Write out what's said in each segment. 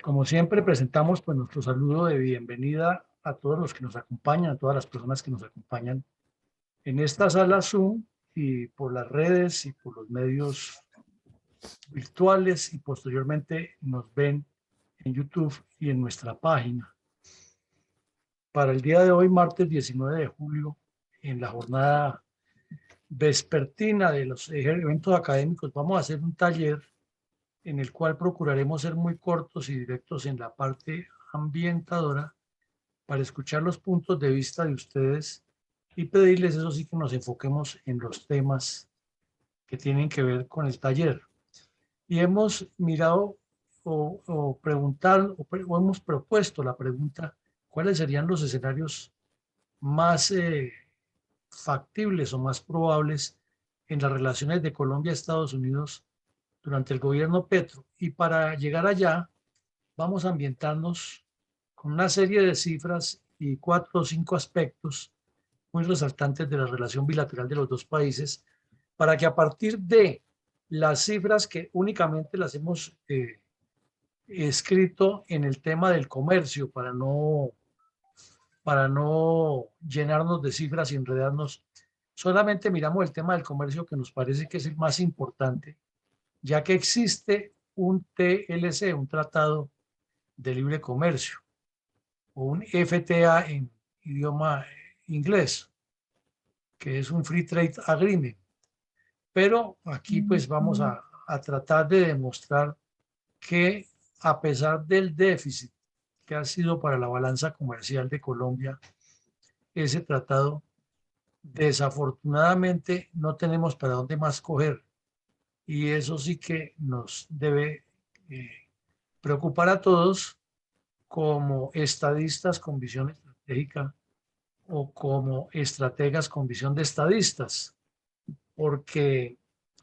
Como siempre, presentamos pues nuestro saludo de bienvenida a todos los que nos acompañan, a todas las personas que nos acompañan en esta sala Zoom y por las redes y por los medios virtuales y posteriormente nos ven en YouTube y en nuestra página. Para el día de hoy, martes 19 de julio, en la jornada vespertina de los eventos académicos, vamos a hacer un taller en el cual procuraremos ser muy cortos y directos en la parte ambientadora para escuchar los puntos de vista de ustedes y pedirles, eso sí, que nos enfoquemos en los temas que tienen que ver con el taller. Y hemos mirado o preguntar o hemos propuesto la pregunta, ¿cuáles serían los escenarios más factibles o más probables en las relaciones de Colombia-Estados Unidos durante el gobierno Petro? Y para llegar allá, vamos a ambientarnos con una serie de cifras y 4 o 5 aspectos muy resaltantes de la relación bilateral de los dos países, para que a partir de las cifras que únicamente las hemos escrito en el tema del comercio, para no llenarnos de cifras y enredarnos, solamente miramos el tema del comercio, que nos parece que es el más importante, ya que existe un TLC, un Tratado de Libre Comercio, o un FTA en idioma inglés, que es un Free Trade Agreement. Pero aquí pues vamos a tratar de demostrar que a pesar del déficit que ha sido para la balanza comercial de Colombia, ese tratado, desafortunadamente no tenemos para dónde más coger. Y eso sí que nos debe eh, preocupar a todos como estadistas con visión estratégica o como estrategas con visión de estadistas, porque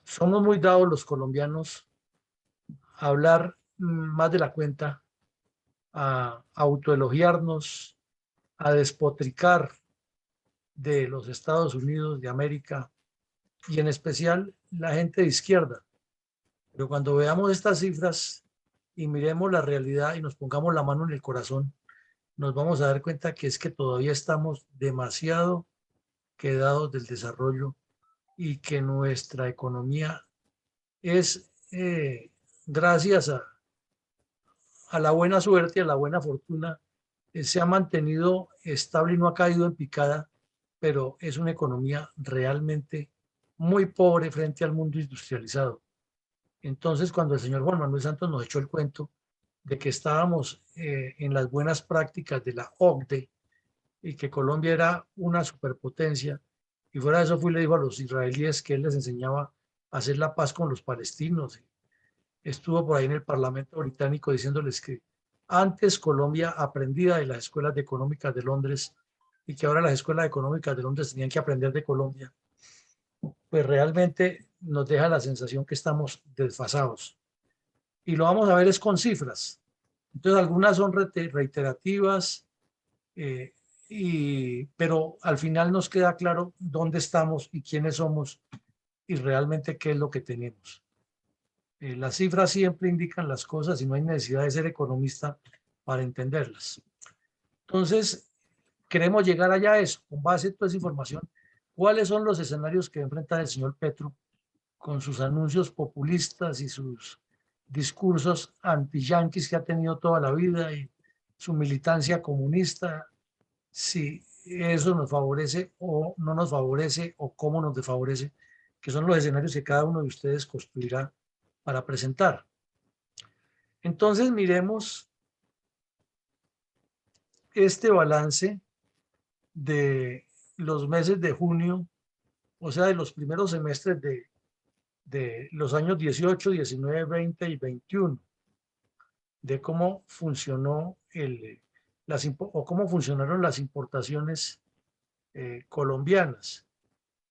somos muy dados los colombianos a hablar más de la cuenta, a autoelogiarnos, a despotricar de los Estados Unidos de América y en especial la gente de izquierda. Pero cuando veamos estas cifras y miremos la realidad y nos pongamos la mano en el corazón, nos vamos a dar cuenta que es que todavía estamos demasiado quedados del desarrollo y que nuestra economía es, gracias a la buena suerte, a la buena fortuna, se ha mantenido estable y no ha caído en picada, pero es una economía realmente muy pobre frente al mundo industrializado. Entonces, cuando el señor Juan Manuel Santos nos echó el cuento de que estábamos en las buenas prácticas de la OCDE y que Colombia era una superpotencia, y fuera de eso fui y le dijo a los israelíes que él les enseñaba a hacer la paz con los palestinos. Estuvo por ahí en el Parlamento británico diciéndoles que antes Colombia aprendía de las escuelas de económicas de Londres y que ahora las escuelas económicas de Londres tenían que aprender de Colombia. Pues realmente nos deja la sensación que estamos desfasados. Y lo vamos a ver es con cifras. Entonces algunas son reiterativas, eh, pero al final nos queda claro dónde estamos y quiénes somos y realmente qué es lo que tenemos. Las cifras siempre indican las cosas y no hay necesidad de ser economista para entenderlas. Entonces, queremos llegar allá a eso, con base en toda esa información. ¿Cuáles son los escenarios que enfrenta el señor Petro con sus anuncios populistas y sus discursos anti-yanquis que ha tenido toda la vida y su militancia comunista? Si eso nos favorece o no nos favorece o cómo nos desfavorece, que son los escenarios que cada uno de ustedes construirá para presentar. Entonces miremos este balance de los meses de junio, o sea, de los primeros semestres de los años 18, 19, 20 y 21, de cómo funcionó o cómo funcionaron las importaciones colombianas.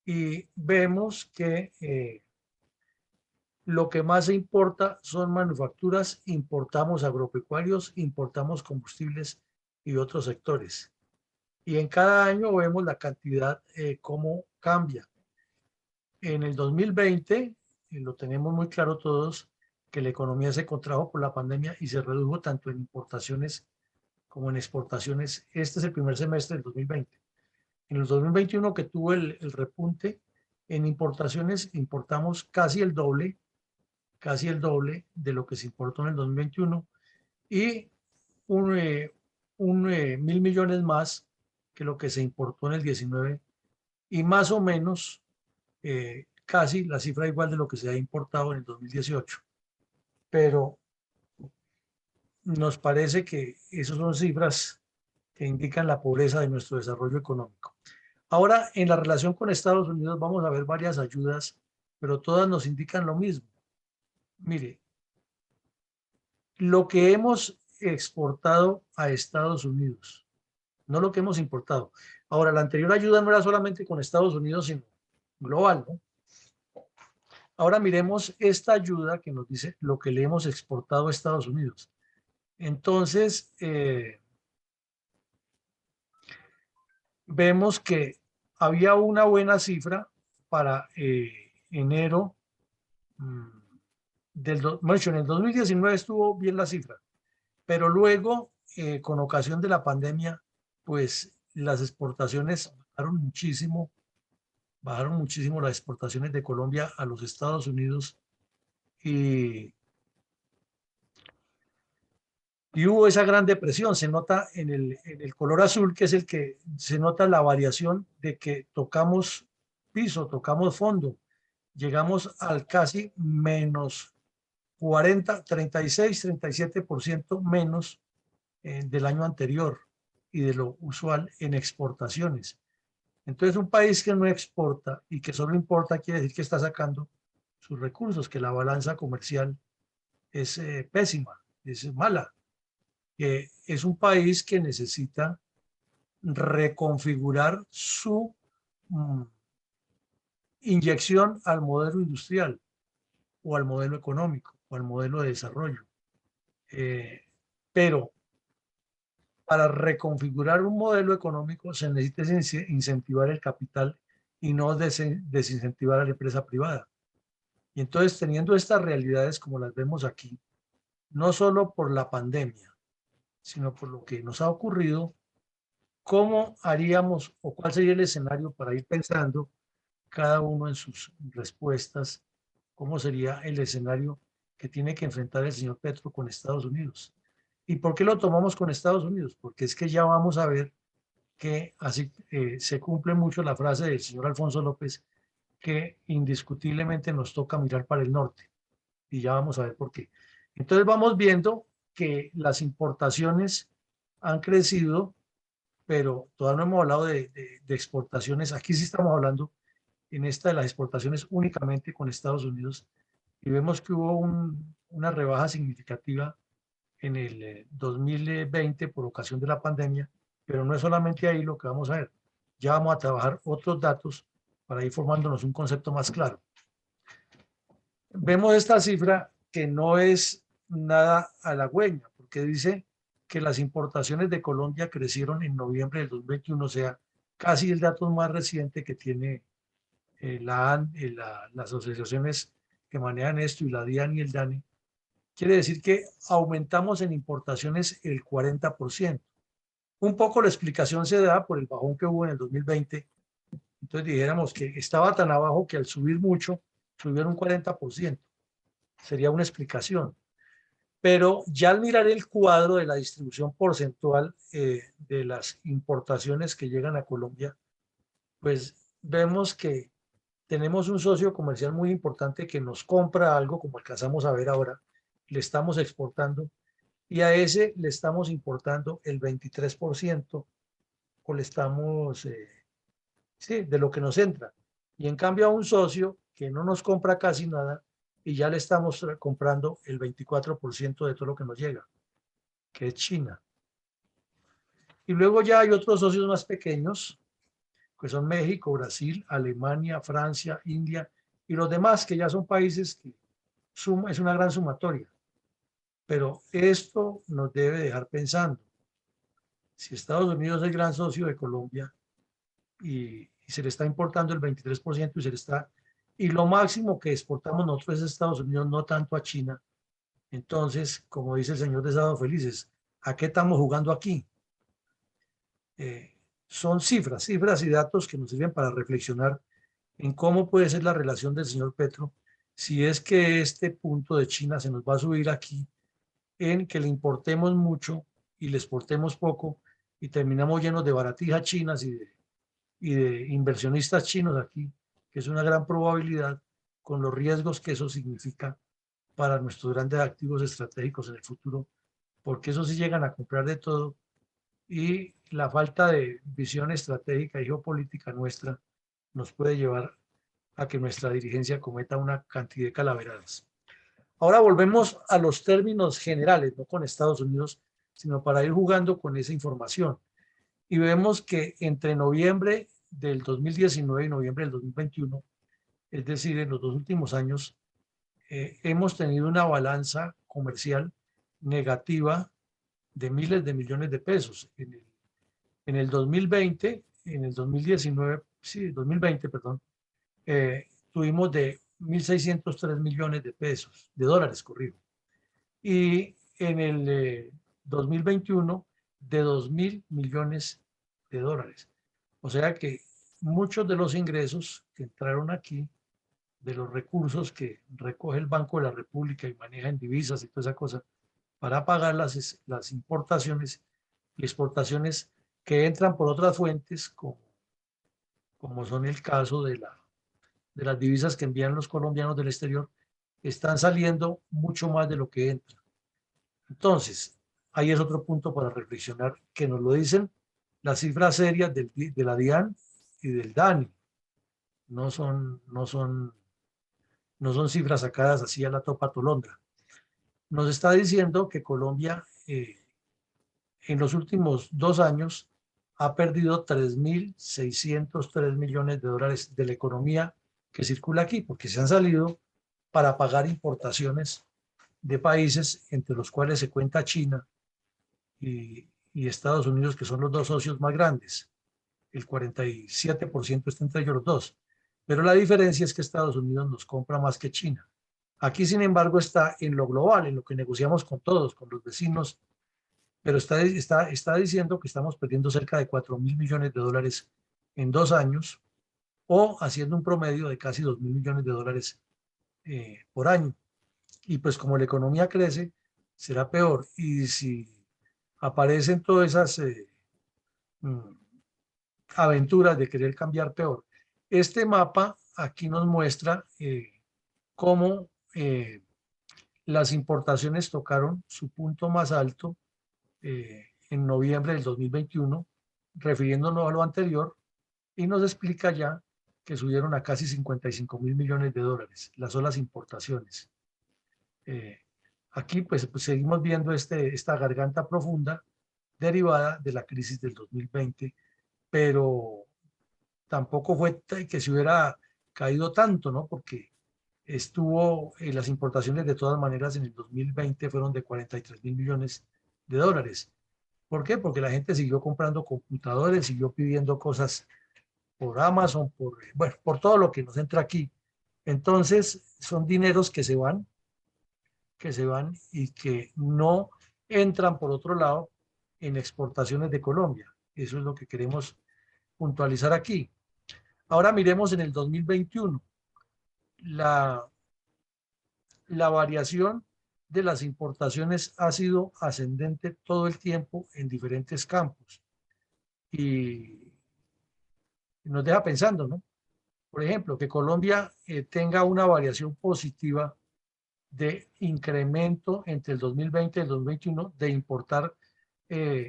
Y vemos que lo que más se importa son manufacturas, importamos agropecuarios, importamos combustibles y otros sectores. Y en cada año vemos la cantidad, cómo cambia. En el 2020, lo tenemos muy claro todos, que la economía se contrajo por la pandemia y se redujo tanto en importaciones como en exportaciones. Este es el primer semestre del 2020. En el 2021, que tuvo el repunte en importaciones, importamos casi el doble de lo que se importó en el 2021 y un, eh, 1.000 millones más que lo que se importó en el 19 y más o menos casi la cifra igual de lo que se ha importado en el 2018. Pero nos parece que esas son cifras que indican la pobreza de nuestro desarrollo económico. Ahora, en la relación con Estados Unidos vamos a ver varias ayudas, pero todas nos indican lo mismo. Mire, lo que hemos exportado a Estados Unidos, no lo que hemos importado. Ahora, la anterior ayuda no era solamente con Estados Unidos, sino global, ¿no? Ahora miremos esta ayuda que nos dice lo que le hemos exportado a Estados Unidos. Entonces, vemos que había una buena cifra para enero mm, bueno, en el 2019 estuvo bien la cifra, pero luego, con ocasión de la pandemia, pues las exportaciones bajaron muchísimo las exportaciones de Colombia a los Estados Unidos y, y hubo esa gran depresión. Se nota en el color azul, que es el que se nota la variación de que tocamos piso, tocamos fondo, llegamos al casi menos 40, 36, 37% menos del año anterior y de lo usual en exportaciones. Entonces, un país que no exporta y que solo importa quiere decir que está sacando sus recursos, que la balanza comercial es pésima, es mala. Es un país que necesita reconfigurar su mm, inyección al modelo industrial o al modelo económico o al modelo de desarrollo. Pero para reconfigurar un modelo económico se necesita incentivar el capital y no desincentivar a la empresa privada. Y entonces, teniendo estas realidades como las vemos aquí, no solo por la pandemia, sino por lo que nos ha ocurrido, ¿cómo haríamos o cuál sería el escenario para ir pensando cada uno en sus respuestas? ¿Cómo sería el escenario que tiene que enfrentar el señor Petro con Estados Unidos? ¿Y por qué lo tomamos con Estados Unidos? Porque es que ya vamos a ver que así se cumple mucho la frase del señor Alfonso López, que indiscutiblemente nos toca mirar para el norte. Y ya vamos a ver por qué. Entonces vamos viendo que las importaciones han crecido, pero todavía no hemos hablado de exportaciones. Aquí sí estamos hablando en esta de las exportaciones únicamente con Estados Unidos. Y vemos que hubo una rebaja significativa en el 2020 por ocasión de la pandemia, pero no es solamente ahí lo que vamos a ver. Ya vamos a trabajar otros datos para ir formándonos un concepto más claro. Vemos esta cifra que no es nada halagüeña, porque dice que las importaciones de Colombia crecieron en noviembre del 2021, o sea, casi el dato más reciente que tiene las asociaciones que manejan esto y la DIAN y el DANE. Quiere decir que aumentamos en importaciones el 40%. Un poco la explicación se da por el bajón que hubo en el 2020. Entonces dijéramos que estaba tan abajo que al subir mucho, subieron un 40%. Sería una explicación. Pero ya al mirar el cuadro de la distribución porcentual de las importaciones que llegan a Colombia, pues vemos que tenemos un socio comercial muy importante que nos compra algo, como alcanzamos a ver ahora, le estamos exportando y a ese le estamos importando el 23% o le estamos, sí, de lo que nos entra. Y en cambio a un socio que no nos compra casi nada y ya le estamos comprando el 24% de todo lo que nos llega, que es China. Y luego ya hay otros socios más pequeños, que son México, Brasil, Alemania, Francia, India y los demás, que ya son países que es una gran sumatoria. Pero esto nos debe dejar pensando. Si Estados Unidos es el gran socio de Colombia y se le está importando el 23% y se le está, y lo máximo que exportamos nosotros es a Estados Unidos, no tanto a China, Entonces, como dice el señor de Sábado Felices, ¿a qué estamos jugando aquí? Son cifras y datos que nos sirven para reflexionar en cómo puede ser la relación del señor Petro si es que este punto de China se nos va a subir aquí en que le importemos mucho y le exportemos poco y terminamos llenos de baratijas chinas y de inversionistas chinos aquí, que es una gran probabilidad con los riesgos que eso significa para nuestros grandes activos estratégicos en el futuro, porque eso sí llegan a comprar de todo y la falta de visión estratégica y geopolítica nuestra nos puede llevar a que nuestra dirigencia cometa una cantidad de calaveradas. Ahora volvemos a los términos generales, no con Estados Unidos, sino para ir jugando con esa información. Y vemos que entre noviembre del 2019 y noviembre del 2021, es decir, en los dos últimos años, hemos tenido una balanza comercial negativa de miles de millones de pesos. En el 2020, en el 2019, sí, 2020, perdón, tuvimos de 1.603 millones de pesos, de dólares, corrijo. Y en el 2021, de 2.000 millones de dólares. O sea que muchos de los ingresos que entraron aquí, de los recursos que recoge el Banco de la República y maneja en divisas y toda esa cosa, para pagar las importaciones y exportaciones que entran por otras fuentes, como son el caso de las divisas que envían los colombianos del exterior, están saliendo mucho más de lo que entra. Entonces, ahí es otro punto para reflexionar, que nos lo dicen las cifras serias de la DIAN y del DANI. No son cifras sacadas así a la topa tolondra. Nos está diciendo que Colombia en los últimos 2 años ha perdido 3.603 millones de dólares de la economía que circula aquí, porque se han salido para pagar importaciones de países entre los cuales se cuenta China y Estados Unidos, que son los dos socios más grandes. El 47% está entre ellos los dos. Pero la diferencia es que Estados Unidos nos compra más que China. Aquí, sin embargo, está en lo global, en lo que negociamos con todos, con los vecinos, pero está diciendo que estamos perdiendo cerca de 4.000 millones de dólares en 2 años o haciendo un promedio de casi 2.000 millones de dólares por año. Y pues como la economía crece, será peor. Y si aparecen todas esas mm, aventuras de querer cambiar peor. Este mapa aquí nos muestra cómo las importaciones tocaron su punto más alto en noviembre del 2021, refiriéndonos a lo anterior, y nos explica ya que subieron a casi 55.000 millones de dólares las solas importaciones. Eh, Aquí pues seguimos viendo esta garganta profunda derivada de la crisis del 2020, pero tampoco fue que se hubiera caído tanto, ¿no? Porque las importaciones de todas maneras en el 2020 fueron de 43.000 millones de dólares. ¿Por qué? Porque la gente siguió comprando computadores, siguió pidiendo cosas por Amazon, bueno, por todo lo que nos entra aquí. Entonces, son dineros que se van y que no entran por otro lado en exportaciones de Colombia. Eso es lo que queremos puntualizar aquí. Ahora miremos en el 2021. La, la variación de las importaciones ha sido ascendente todo el tiempo en diferentes campos y nos deja pensando, ¿no? Por ejemplo, que Colombia tenga una variación positiva de incremento entre el 2020 y el 2021 de importar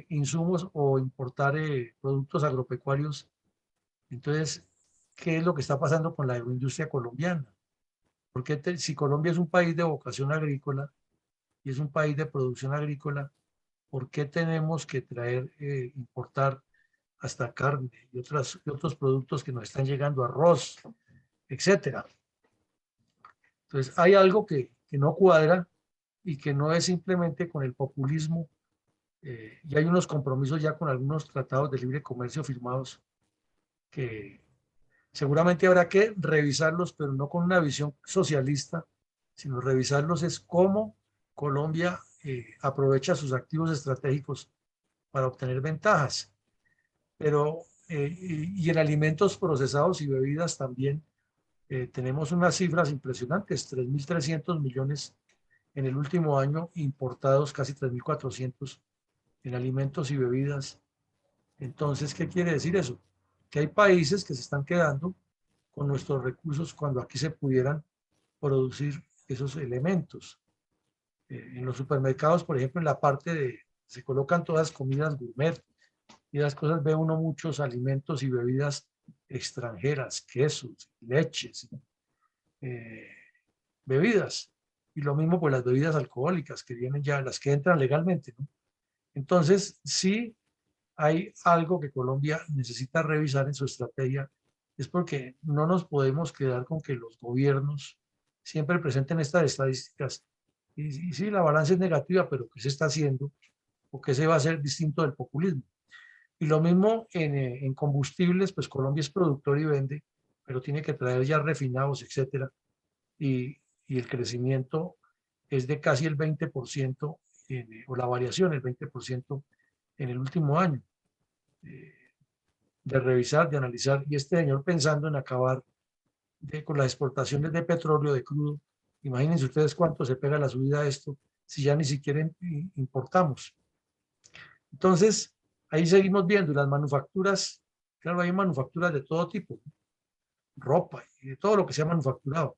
insumos o importar productos agropecuarios. Entonces, ¿qué es lo que está pasando con la agroindustria colombiana? Porque si Colombia es un país de vocación agrícola y es un país de producción agrícola, ¿por qué tenemos que importar hasta carne y otros productos que nos están llegando, arroz, etcétera? Entonces, hay algo que no cuadra y que no es simplemente con el populismo. Y hay unos compromisos ya con algunos tratados de libre comercio firmados que seguramente habrá que revisarlos, pero no con una visión socialista, sino revisarlos es cómo Colombia aprovecha sus activos estratégicos para obtener ventajas, pero y en alimentos procesados y bebidas también tenemos unas cifras impresionantes, 3.300 millones en el último año importados, casi 3.400 en alimentos y bebidas. Entonces, ¿qué quiere decir eso? Que hay países que se están quedando con nuestros recursos cuando aquí se pudieran producir esos elementos. En los supermercados, por ejemplo, en la parte de, se colocan todas comidas gourmet y las cosas, ve uno muchos alimentos y bebidas extranjeras, quesos, leches, eh, bebidas. Y lo mismo por las bebidas alcohólicas que vienen ya, las que entran legalmente, ¿no? Entonces, sí hay algo que Colombia necesita revisar en su estrategia, es porque no nos podemos quedar con que los gobiernos siempre presenten estas estadísticas. Y sí, la balanza es negativa, pero ¿qué se está haciendo? ¿O qué se va a hacer distinto del populismo? Y lo mismo en combustibles, pues Colombia es productor y vende, pero tiene que traer ya refinados, etcétera. Y, y el crecimiento es de casi el 20%, o la variación, el 20% en el último año. Eh, de revisar, de analizar, y este señor pensando en acabar con las exportaciones de petróleo, de crudo. Imagínense ustedes cuánto se pega la subida a esto si ya ni siquiera importamos. Entonces, ahí seguimos viendo las manufacturas, claro, hay manufacturas de todo tipo, ropa y de todo lo que se ha manufacturado,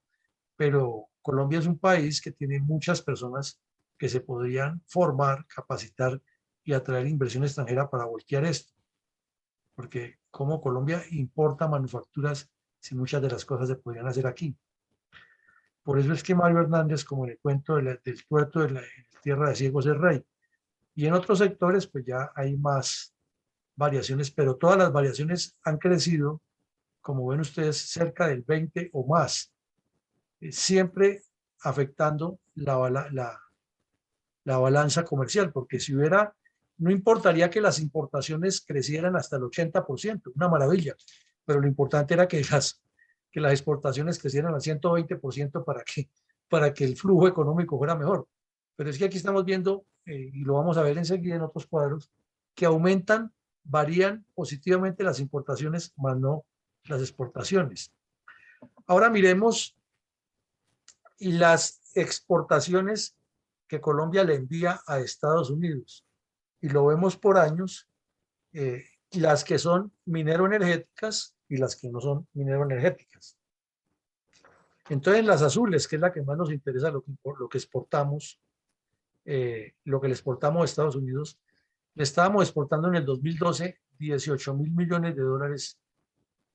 pero Colombia es un país que tiene muchas personas que se podrían formar, capacitar y atraer inversión extranjera para voltear esto, porque como Colombia importa manufacturas si muchas de las cosas se podrían hacer aquí. Por eso es que Mario Hernández, como en el cuento del tuerto de la tierra de ciegos es rey. Y en otros sectores, pues ya hay más variaciones, pero todas las variaciones han crecido, como ven ustedes, cerca del 20 o más, siempre afectando la balanza comercial, porque si hubiera, no importaría que las importaciones crecieran hasta el 80%, una maravilla, pero lo importante era que las exportaciones crecieran al 120% para que el flujo económico fuera mejor. Pero es que aquí estamos viendo, y lo vamos a ver enseguida en otros cuadros, que aumentan, varían positivamente las importaciones, más no las exportaciones. Ahora miremos las exportaciones que Colombia le envía a Estados Unidos. Y lo vemos por años, las que son minero-energéticas y las que no son minero-energéticas. Entonces, las azules, que es la que más nos interesa, lo que exportamos, lo que le exportamos a Estados Unidos, le estábamos exportando en el 2012 $18.000 millones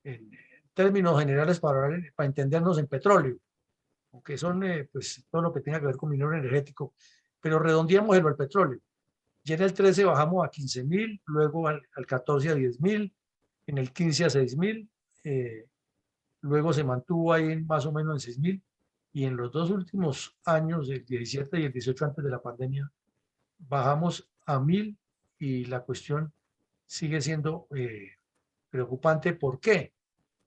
en términos generales para entendernos en petróleo, que son pues todo lo que tenga que ver con minero energético, pero redondeamos el petróleo. Ya en el 13 bajamos a 15.000, luego al 14 a 10.000, en el 15 a 6.000, luego se mantuvo ahí más o menos en 6.000, y en los dos últimos años, el 17 y el 18 antes de la pandemia, bajamos a 1.000 y la cuestión sigue siendo preocupante. ¿Por qué?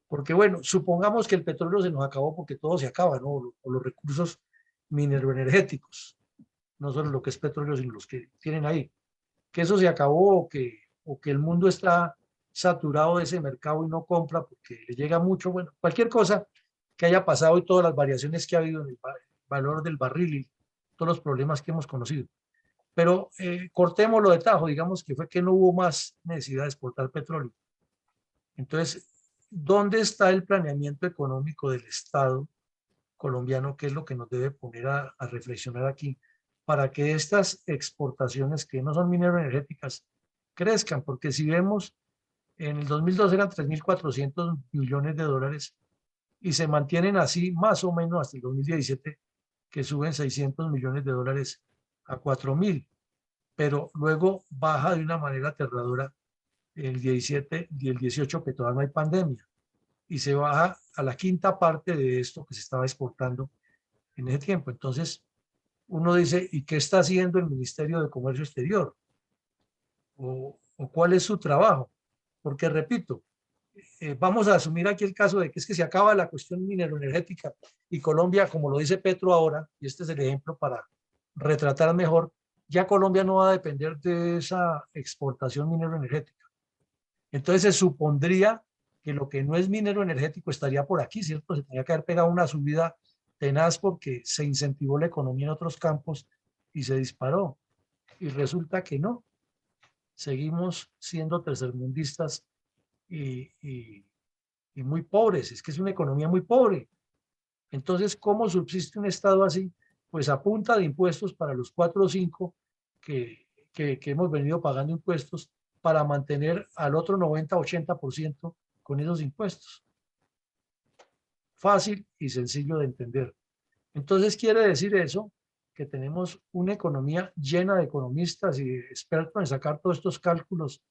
Porque bueno, supongamos que el petróleo se nos acabó porque todo se acaba, ¿no? O los recursos mineroenergéticos, no solo lo que es petróleo, sino los que tienen ahí. Que eso se acabó o que el mundo está saturado de ese mercado y no compra porque le llega mucho, bueno, cualquier cosa que haya pasado y todas las variaciones que ha habido en el valor del barril y todos los problemas que hemos conocido. Pero cortémoslo de tajo, digamos que fue que no hubo más necesidad de exportar petróleo. Entonces, ¿dónde está el planeamiento económico del Estado colombiano? ¿Qué es lo que nos debe poner a reflexionar aquí para que estas exportaciones que no son minero-energéticas crezcan? Porque si vemos, en el 2002 eran 3.400 millones de dólares y se mantienen así más o menos hasta el 2017, que suben 600 millones de dólares a 4.000, pero luego baja de una manera aterradora el 17 y el 18, que todavía no hay pandemia, y se baja a la quinta parte de esto que se estaba exportando en ese tiempo. Entonces, uno dice, ¿y qué está haciendo el Ministerio de Comercio Exterior? ¿O cuál es su trabajo? Porque, repito, vamos a asumir aquí el caso de que es que se acaba la cuestión minero-energética y Colombia, como lo dice Petro ahora, y este es el ejemplo retratar mejor, ya Colombia no va a depender de esa exportación minero energética. Entonces se supondría que lo que no es minero energético estaría por aquí, ¿cierto? Se tenía que haber pegado una subida tenaz porque se incentivó la economía en otros campos y se disparó. Y resulta que no, seguimos siendo tercermundistas y, y, y muy pobres, es que es una economía muy pobre. Entonces, ¿cómo subsiste un Estado así? Pues a punta de impuestos para los 4 o 5 que hemos venido pagando impuestos para mantener al otro 90-80% con esos impuestos. Fácil y sencillo de entender. Entonces, quiere decir eso, que tenemos una economía llena de economistas y expertos en sacar todos estos cálculos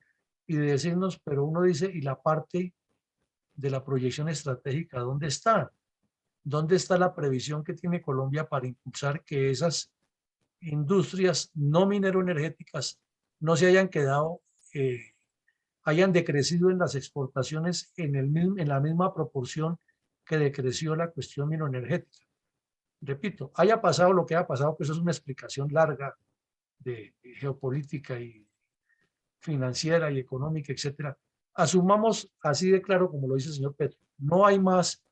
y de decirnos, pero uno dice, ¿y la parte de la proyección estratégica dónde está? ¿Dónde está la previsión que tiene Colombia para impulsar que esas industrias no minero-energéticas no se hayan quedado, hayan decrecido en las exportaciones en la misma proporción que decreció la cuestión mineroenergética? Repito, haya pasado lo que haya pasado, pues eso es una explicación larga de geopolítica y financiera y económica, etcétera. Asumamos así de claro, como lo dice el señor Petro, no hay más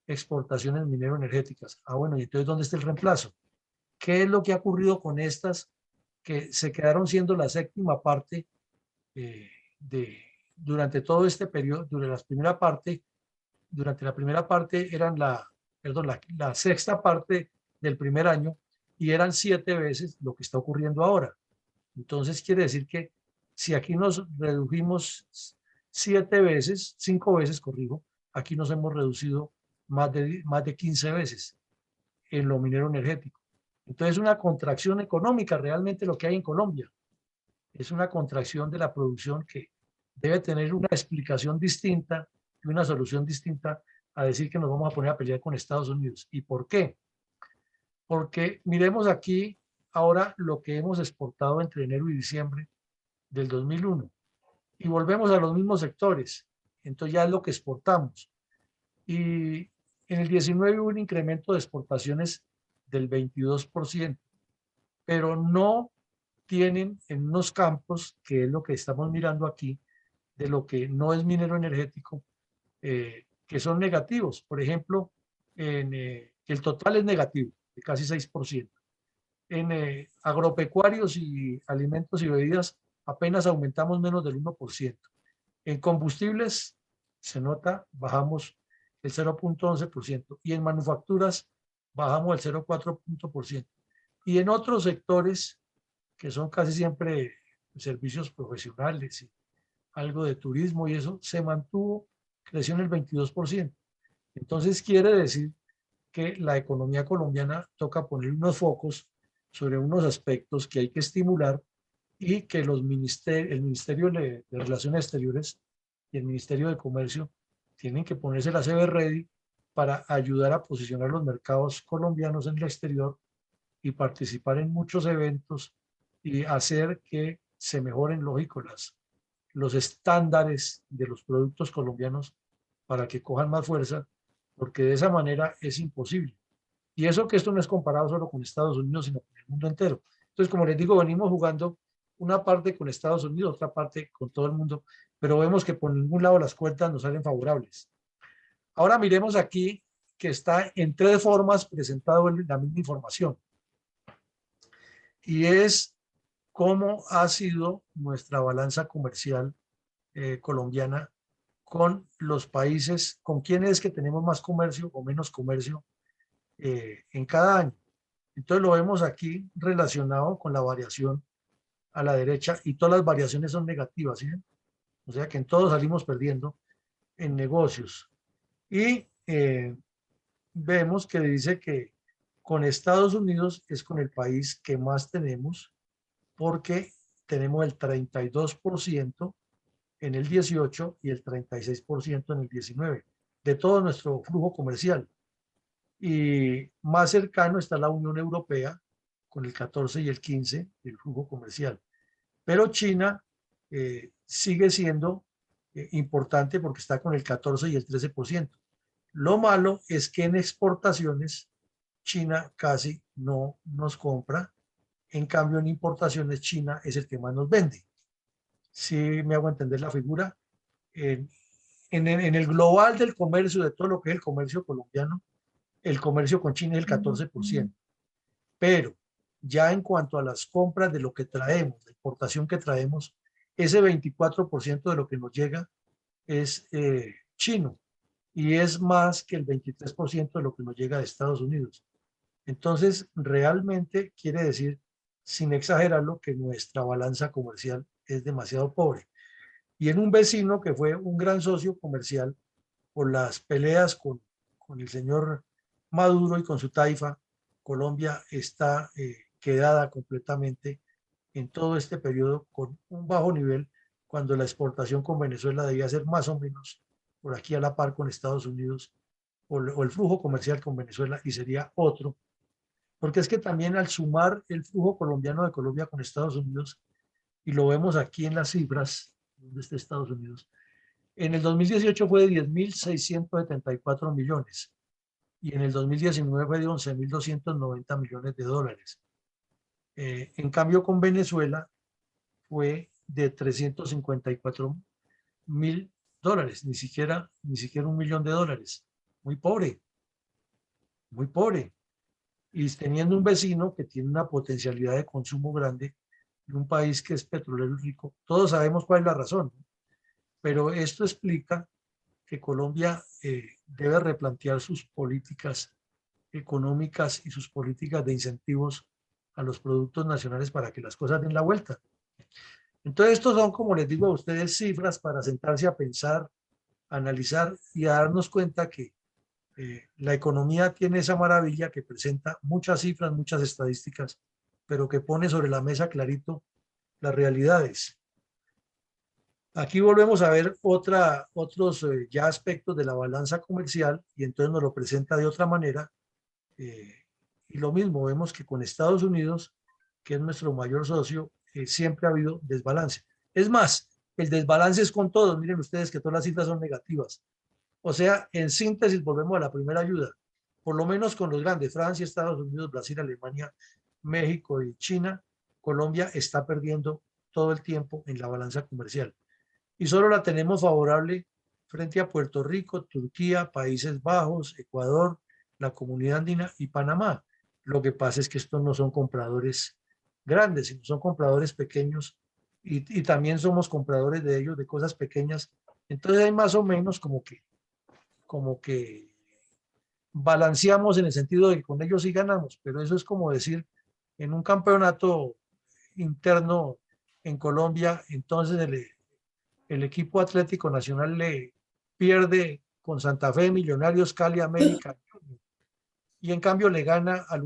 exportaciones minero-energéticas. Ah, bueno, y entonces, ¿dónde está el reemplazo? ¿Qué es lo que ha ocurrido con estas que se quedaron siendo la séptima parte eh, de, durante todo este periodo, durante la primera parte eran la sexta parte del primer año y eran 7 veces lo que está ocurriendo ahora. Entonces quiere decir que si aquí nos redujimos 7 veces, 5 veces, corrijo, aquí nos hemos reducido más de 15 veces en lo minero energético. Entonces, una contracción económica realmente lo que hay en Colombia. Es una contracción de la producción que debe tener una explicación distinta y una solución distinta a decir que nos vamos a poner a pelear con Estados Unidos. ¿Y por qué? Porque miremos aquí ahora lo que hemos exportado entre enero y diciembre del 2001 y volvemos a los mismos sectores. Entonces ya es lo que exportamos. Y en el 19 hubo un incremento de exportaciones del 22%, pero no tienen en unos campos, que es lo que estamos mirando aquí, de lo que no es minero energético, que son negativos. Por ejemplo, el total es negativo, de casi 6%. En agropecuarios y alimentos y bebidas apenas aumentamos menos del 1%. En combustibles se nota, bajamos el 0,11% y en manufacturas bajamos el 0,4%. Y en otros sectores, que son casi siempre servicios profesionales y algo de turismo y eso, se mantuvo, creció en el 22%. Entonces quiere decir que la economía colombiana toca poner unos focos sobre unos aspectos que hay que estimular y que el Ministerio de Relaciones Exteriores y el Ministerio de Comercio tienen que ponerse la CB ready para ayudar a posicionar los mercados colombianos en el exterior y participar en muchos eventos y hacer que se mejoren, lógico, los estándares de los productos colombianos para que cojan más fuerza, porque de esa manera es imposible. Y eso que esto no es comparado solo con Estados Unidos, sino con el mundo entero. Entonces, como les digo, venimos jugando una parte con Estados Unidos, otra parte con todo el mundo, pero vemos que por ningún lado las cuentas nos salen favorables. Ahora miremos aquí que está en 3 formas presentado la misma información. Y es cómo ha sido nuestra balanza comercial colombiana con los países, con quienes es que tenemos más comercio o menos comercio en cada año. Entonces lo vemos aquí relacionado con la variación a la derecha y todas las variaciones son negativas, ¿sí? O sea que en todos salimos perdiendo en negocios. Y vemos que dice que con Estados Unidos es con el país que más tenemos porque tenemos el 32% en el 18 y el 36% en el 19 de todo nuestro flujo comercial. Y más cercano está la Unión Europea con el 14 y el 15 del flujo comercial. Pero China sigue siendo importante porque está con el 14 y el 13%. Lo malo es que en exportaciones China casi no nos compra En cambio, en importaciones, China es el que más nos vende. Si me hago entender la figura, en, en el global del comercio, de todo lo que es el comercio colombiano, el comercio con China es el 14%. Pero ya en cuanto a las compras de lo que traemos, la importación que traemos, ese 24% de lo que nos llega es chino y es más que el 23% de lo que nos llega de Estados Unidos. Entonces, realmente quiere decir, sin exagerarlo, que nuestra balanza comercial es demasiado pobre. Y en un vecino que fue un gran socio comercial por las peleas con el señor Maduro y con su taifa, Colombia está quedada completamente en todo este periodo con un bajo nivel, cuando la exportación con Venezuela debía ser más o menos por aquí a la par con Estados Unidos, o el flujo comercial con Venezuela, y sería otro. Porque es que también al sumar el flujo colombiano de Colombia con Estados Unidos, y lo vemos aquí en las cifras, donde está Estados Unidos, en el 2018 fue de 10.674 millones y en el 2019 fue de 11.290 millones de dólares. En cambio, con Venezuela fue de 354.000 dólares, ni siquiera 1 millón de dólares. Muy pobre, muy pobre. Y teniendo un vecino que tiene una potencialidad de consumo grande, en un país que es petrolero rico, todos sabemos cuál es la razón, ¿no? Pero esto explica que Colombia debe replantear sus políticas económicas y sus políticas de incentivos a los productos nacionales para que las cosas den la vuelta. Entonces, estos son, como les digo a ustedes, cifras para sentarse a pensar, analizar y a darnos cuenta que la economía tiene esa maravilla que presenta muchas cifras, muchas estadísticas, pero que pone sobre la mesa clarito las realidades. Aquí volvemos a ver otros ya aspectos de la balanza comercial y entonces nos lo presenta de otra manera. Y lo mismo, vemos que con Estados Unidos, que es nuestro mayor socio, siempre ha habido desbalance. Es más, el desbalance es con todos. Miren ustedes que todas las cifras son negativas. O sea, en síntesis, volvemos a la primera ayuda. Por lo menos con los grandes, Francia, Estados Unidos, Brasil, Alemania, México y China, Colombia está perdiendo todo el tiempo en la balanza comercial. Y solo la tenemos favorable frente a Puerto Rico, Turquía, Países Bajos, Ecuador, la Comunidad Andina y Panamá. Lo que pasa es que estos no son compradores grandes, sino son compradores pequeños y también somos compradores de ellos, de cosas pequeñas. Entonces hay más o menos como que balanceamos en el sentido de que con ellos sí ganamos, pero eso es como decir, en un campeonato interno en Colombia, entonces el equipo Atlético Nacional le pierde con Santa Fe, Millonarios, Cali, América, y en cambio le gana al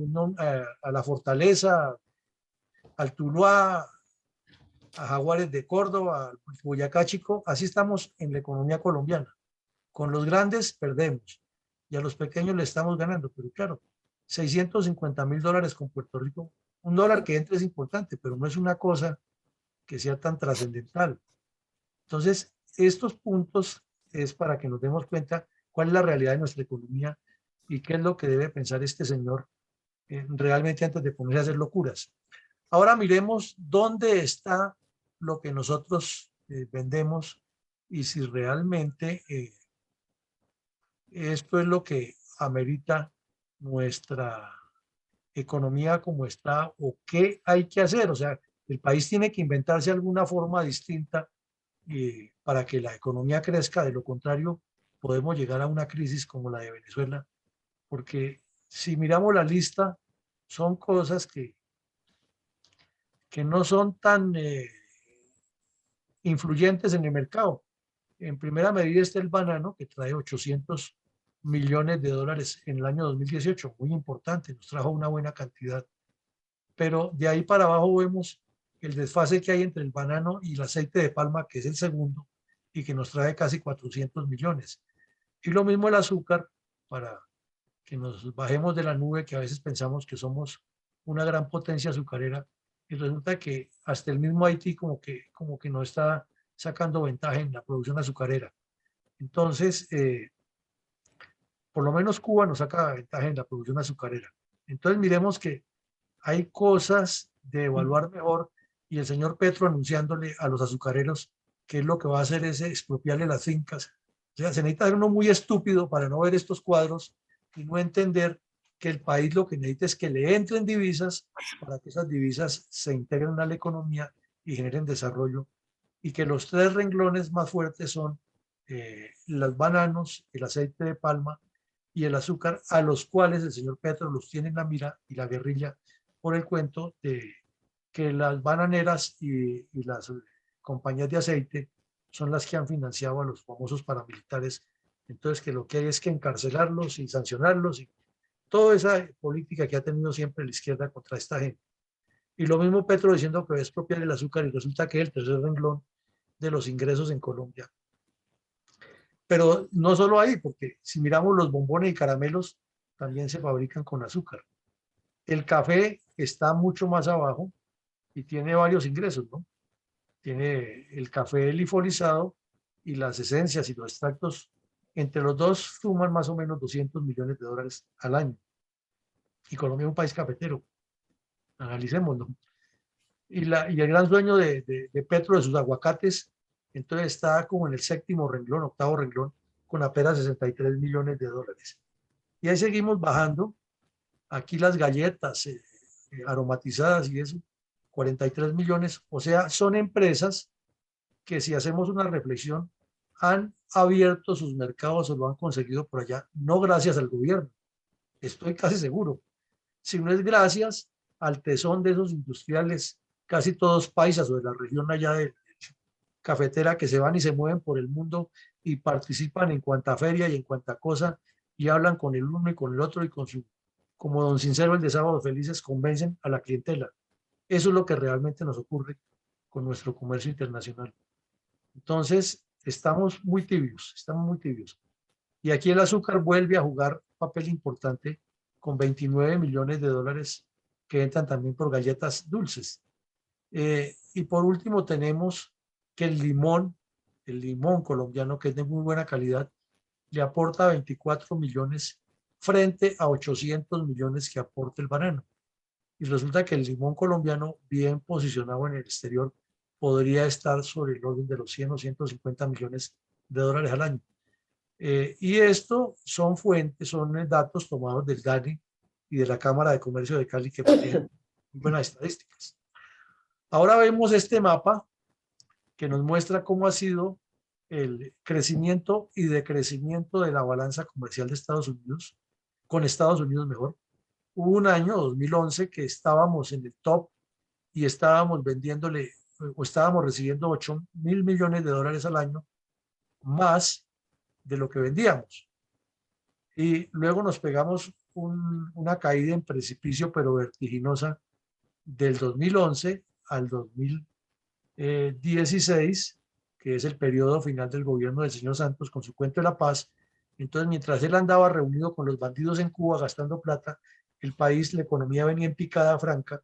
a la Fortaleza, al Tuluá, a Jaguares de Córdoba, al Boyacá Chico. Así estamos en la economía colombiana. Con los grandes perdemos y a los pequeños le estamos ganando, pero claro, 650.000 dólares con Puerto Rico, un dólar que entre es importante, pero no es una cosa que sea tan trascendental. Entonces, estos puntos es para que nos demos cuenta cuál es la realidad de nuestra economía y qué es lo que debe pensar este señor realmente antes de ponerse a hacer locuras. Ahora miremos dónde está lo que nosotros vendemos y si realmente esto es lo que amerita nuestra economía como está o qué hay que hacer. O sea, el país tiene que inventarse alguna forma distinta para que la economía crezca. De lo contrario, podemos llegar a una crisis como la de Venezuela, porque si miramos la lista, son cosas que no son tan influyentes en el mercado. En primera medida está el banano, que trae 800 millones de dólares en el año 2018, muy importante, nos trajo una buena cantidad. Pero de ahí para abajo vemos el desfase que hay entre el banano y el aceite de palma, que es el segundo, y que nos trae casi 400 millones. Y lo mismo el azúcar, para que nos bajemos de la nube, que a veces pensamos que somos una gran potencia azucarera, y resulta que hasta el mismo Haití como que no está sacando ventaja en la producción azucarera. Entonces, por lo menos Cuba nos saca ventaja en la producción azucarera. Entonces, miremos que hay cosas de evaluar mejor, y el señor Petro anunciándole a los azucareros que es lo que va a hacer es expropiarle las fincas. O sea, se necesita ser uno muy estúpido para no ver estos cuadros y no entender que el país lo que necesita es que le entren divisas para que esas divisas se integren a la economía y generen desarrollo, y que los tres renglones más fuertes son los bananos, el aceite de palma y el azúcar, a los cuales el señor Petro los tiene en la mira y la guerrilla por el cuento de que las bananeras y las compañías de aceite son las que han financiado a los famosos paramilitares. Entonces, que lo que hay es que encarcelarlos y sancionarlos, y toda esa política que ha tenido siempre la izquierda contra esta gente. Y lo mismo Petro diciendo que va a expropiar el azúcar, y resulta que es el tercer renglón de los ingresos en Colombia. Pero no solo ahí, porque si miramos los bombones y caramelos, también se fabrican con azúcar. El café está mucho más abajo y tiene varios ingresos, ¿no? Tiene el café lifolizado y las esencias y los extractos, entre los dos suman más o menos 200 millones de dólares al año. Y Colombia es un país cafetero, analicémoslo. Y el gran sueño de Petro, de sus aguacates, entonces está como en el séptimo renglón, octavo renglón, con apenas 63 millones de dólares. Y ahí seguimos bajando. Aquí las galletas aromatizadas y eso, 43 millones. O sea, son empresas que, si hacemos una reflexión, han abierto sus mercados o lo han conseguido por allá, no gracias al gobierno, estoy casi seguro, sino es gracias al tesón de esos industriales, casi todos paisas o de la región allá de cafetera, que se van y se mueven por el mundo y participan en cuanta feria y en cuanta cosa, y hablan con el uno y con el otro, y con su, como don Sincero el de Sábado Felices, convencen a la clientela. Eso es lo que realmente nos ocurre con nuestro comercio internacional. Entonces, estamos muy tibios, estamos muy tibios. Y aquí el azúcar vuelve a jugar un papel importante, con 29 millones de dólares que entran también por galletas dulces. Y por último tenemos que el limón colombiano, que es de muy buena calidad, le aporta 24 millones frente a 800 millones que aporta el banano. Y resulta que el limón colombiano, bien posicionado en el exterior, podría estar sobre el orden de los 100 o 150 millones de dólares al año. Y esto son fuentes, son datos tomados del DANE y de la Cámara de Comercio de Cali, que manejan buenas estadísticas. Ahora vemos este mapa que nos muestra cómo ha sido el crecimiento y decrecimiento de la balanza comercial de Estados Unidos, con Estados Unidos mejor. Hubo un año, 2011, que estábamos en el top y estábamos vendiéndole o estábamos recibiendo 8.000 millones de dólares al año más de lo que vendíamos. Y luego nos pegamos una caída en precipicio, pero vertiginosa, del 2011 al 2016, que es el periodo final del gobierno del señor Santos con su cuento de la paz. Entonces, mientras él andaba reunido con los bandidos en Cuba gastando plata, el país, la economía venía en picada franca,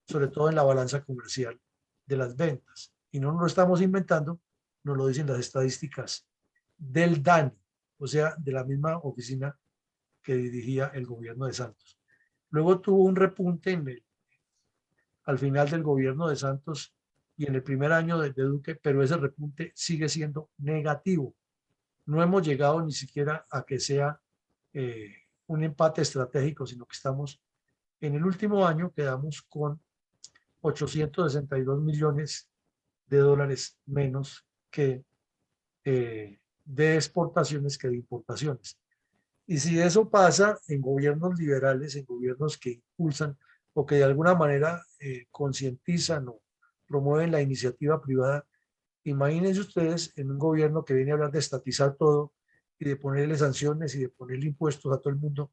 sobre todo en la balanza comercial de las ventas. Y no nos lo estamos inventando, nos lo dicen las estadísticas del DANI, o sea, de la misma oficina que dirigía el gobierno de Santos. Luego tuvo un repunte al final del gobierno de Santos y en el primer año de Duque, pero ese repunte sigue siendo negativo. No hemos llegado ni siquiera a que sea un empate estratégico, sino que estamos en el último año, quedamos con 862 millones de dólares menos que de exportaciones que de importaciones. Y si eso pasa en gobiernos liberales, en gobiernos que impulsan o que de alguna manera concientizan o promueven la iniciativa privada, imagínense ustedes en un gobierno que viene a hablar de estatizar todo y de ponerle sanciones y de ponerle impuestos a todo el mundo,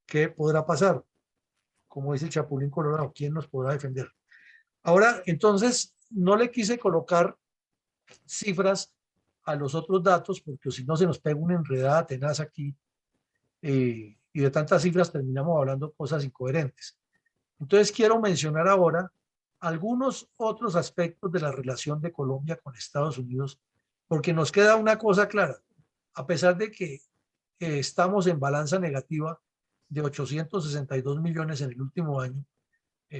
¿qué podrá pasar? Como dice el Chapulín Colorado, ¿quién nos podrá defender? Ahora, entonces, no le quise colocar cifras a los otros datos, porque si no se nos pega una enredada tenaz aquí, y de tantas cifras terminamos hablando cosas incoherentes. Entonces quiero mencionar ahora algunos otros aspectos de la relación de Colombia con Estados Unidos, porque nos queda una cosa clara: a pesar de que estamos en balanza negativa de 862 millones en el último año,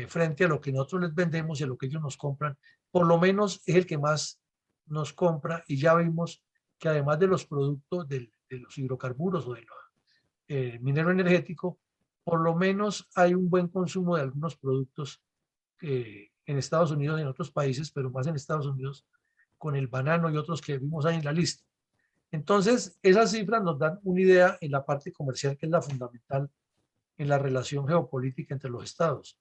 frente a lo que nosotros les vendemos y a lo que ellos nos compran. Por lo menos es el que más nos compra, y ya vimos que además de los productos de los hidrocarburos o de los minero energético, por lo menos hay un buen consumo de algunos productos en Estados Unidos y en otros países, pero más en Estados Unidos, con el banano y otros que vimos ahí en la lista. Entonces, esas cifras nos dan una idea en la parte comercial, que es la fundamental en la relación geopolítica entre los estados.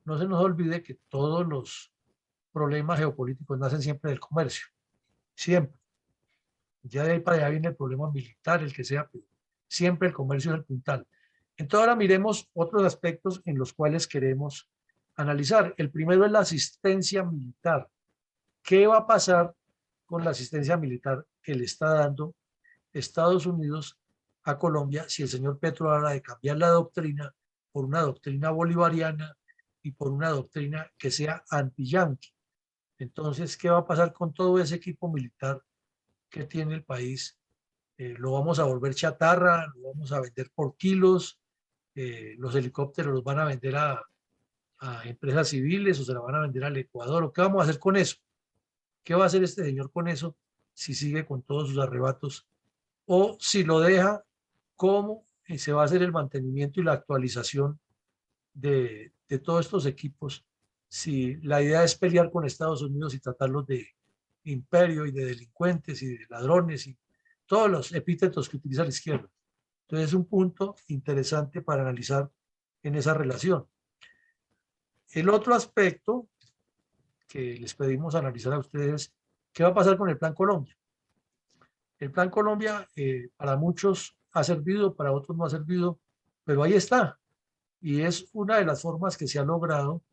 No se nos olvide que todos los problemas geopolíticos nacen siempre del comercio, siempre. Ya de ahí para allá viene el problema militar, el que sea, pero siempre el comercio es el puntal. Entonces ahora miremos otros aspectos en los cuales queremos analizar. El primero es la asistencia militar. ¿Qué va a pasar con la asistencia militar que le está dando Estados Unidos a Colombia si el señor Petro habla de cambiar la doctrina por una doctrina bolivariana y por una doctrina que sea anti-yanqui? Entonces, ¿qué va a pasar con todo ese equipo militar que tiene el país? Lo vamos a volver chatarra, lo vamos a vender por kilos, los helicópteros los van a vender a empresas civiles o se la van a vender al Ecuador, ¿o qué vamos a hacer con eso? ¿Qué va a hacer este señor con eso si sigue con todos sus arrebatos? O si lo deja, ¿cómo se va a hacer el mantenimiento y la actualización de todos estos equipos? Si la idea es pelear con Estados Unidos y tratarlos de imperio y de delincuentes y de ladrones y todos los epítetos que utiliza la izquierda. Entonces es un punto interesante para analizar en esa relación. El otro aspecto que les pedimos analizar a ustedes, ¿qué va a pasar con el Plan Colombia? El Plan Colombia para muchos ha servido, para otros no ha servido, pero ahí está. Y es una de las formas que se ha logrado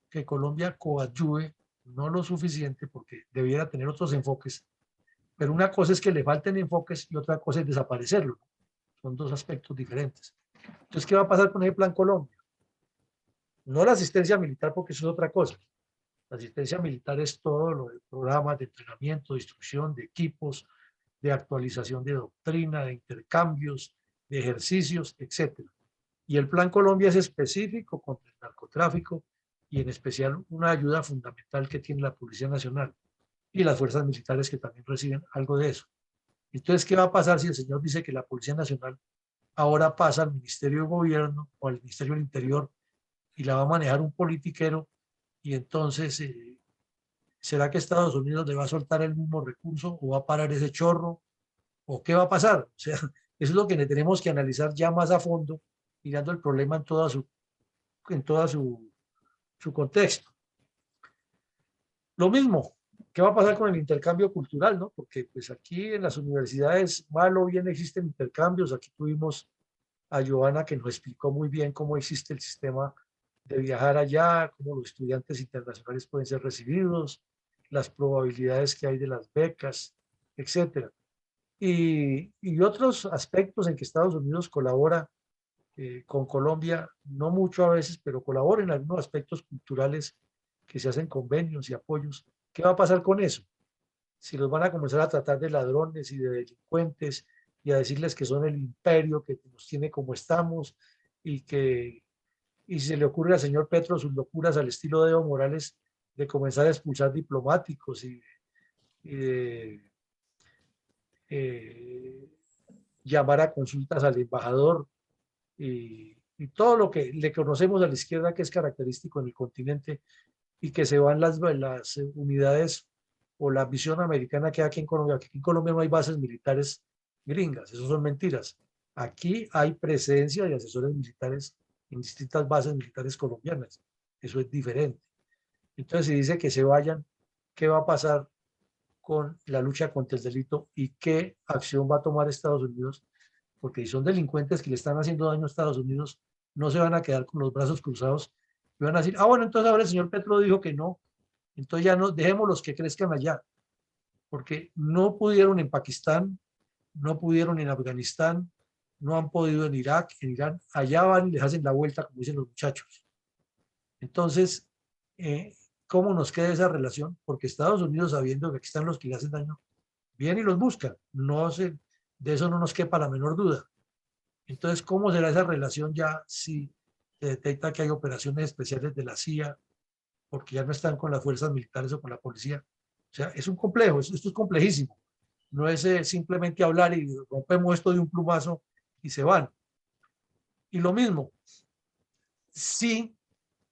que Colombia coadyuve, no lo suficiente porque debiera tener otros enfoques, pero una cosa es que le falten enfoques y otra cosa es desaparecerlo. Son dos aspectos diferentes. Entonces, ¿qué va a pasar con el Plan Colombia? No la asistencia militar, porque eso es otra cosa. La asistencia militar es todo lo de programas de entrenamiento, de instrucción, de equipos, de actualización de doctrina, de intercambios, de ejercicios, etcétera. Y el Plan Colombia es específico contra el narcotráfico y en especial una ayuda fundamental que tiene la Policía Nacional y las fuerzas militares que también reciben algo de eso. Entonces, ¿qué va a pasar si el señor dice que la Policía Nacional ahora pasa al Ministerio de Gobierno o al Ministerio del Interior y la va a manejar un politiquero? Y entonces, ¿será que Estados Unidos le va a soltar el mismo recurso o va a parar ese chorro? ¿O qué va a pasar? O sea, eso es lo que tenemos que analizar ya más a fondo, mirando el problema en toda su contexto. Lo mismo, ¿qué va a pasar con el intercambio cultural, no? Porque pues aquí en las universidades, mal o bien existen intercambios. Aquí tuvimos a Joana que nos explicó muy bien cómo existe el sistema de viajar allá, cómo los estudiantes internacionales pueden ser recibidos, las probabilidades que hay de las becas, etcétera. Y otros aspectos en que Estados Unidos colabora con Colombia, no mucho a veces, pero colabora en algunos aspectos culturales que se hacen convenios y apoyos. ¿Qué va a pasar con eso? Si los van a comenzar a tratar de ladrones y de delincuentes y a decirles que son el imperio que nos tiene como estamos y si se le ocurre al señor Petro sus locuras al estilo de Evo Morales de comenzar a expulsar diplomáticos y de eh, llamar a consultas al embajador y todo lo que le conocemos a la izquierda que es característico en el continente y que se van las unidades o la visión americana que hay aquí en Colombia. Aquí en Colombia no hay bases militares gringas, eso son mentiras. Aquí hay presencia de asesores militares en distintas bases militares colombianas. Eso es diferente. Entonces, si dice que se vayan, ¿qué va a pasar con la lucha contra el delito y qué acción va a tomar Estados Unidos? Porque si son delincuentes que le están haciendo daño a Estados Unidos, no se van a quedar con los brazos cruzados y van a decir, ah, bueno, entonces ahora el señor Petro dijo que no, entonces ya no, dejemos los que crezcan allá, porque no pudieron en Pakistán, no pudieron en Afganistán, no han podido en Irak, en Irán, allá van y les hacen la vuelta, como dicen los muchachos. Entonces, ¿cómo nos queda esa relación? Porque Estados Unidos, sabiendo que aquí están los que le hacen daño, viene y los busca. De eso no nos quepa la menor duda. Entonces, ¿cómo será esa relación ya si se detecta que hay operaciones especiales de la CIA, porque ya no están con las fuerzas militares o con la policía. O sea, es un complejo, esto es complejísimo. No es simplemente hablar y rompemos esto de un plumazo y se van. Y lo mismo, si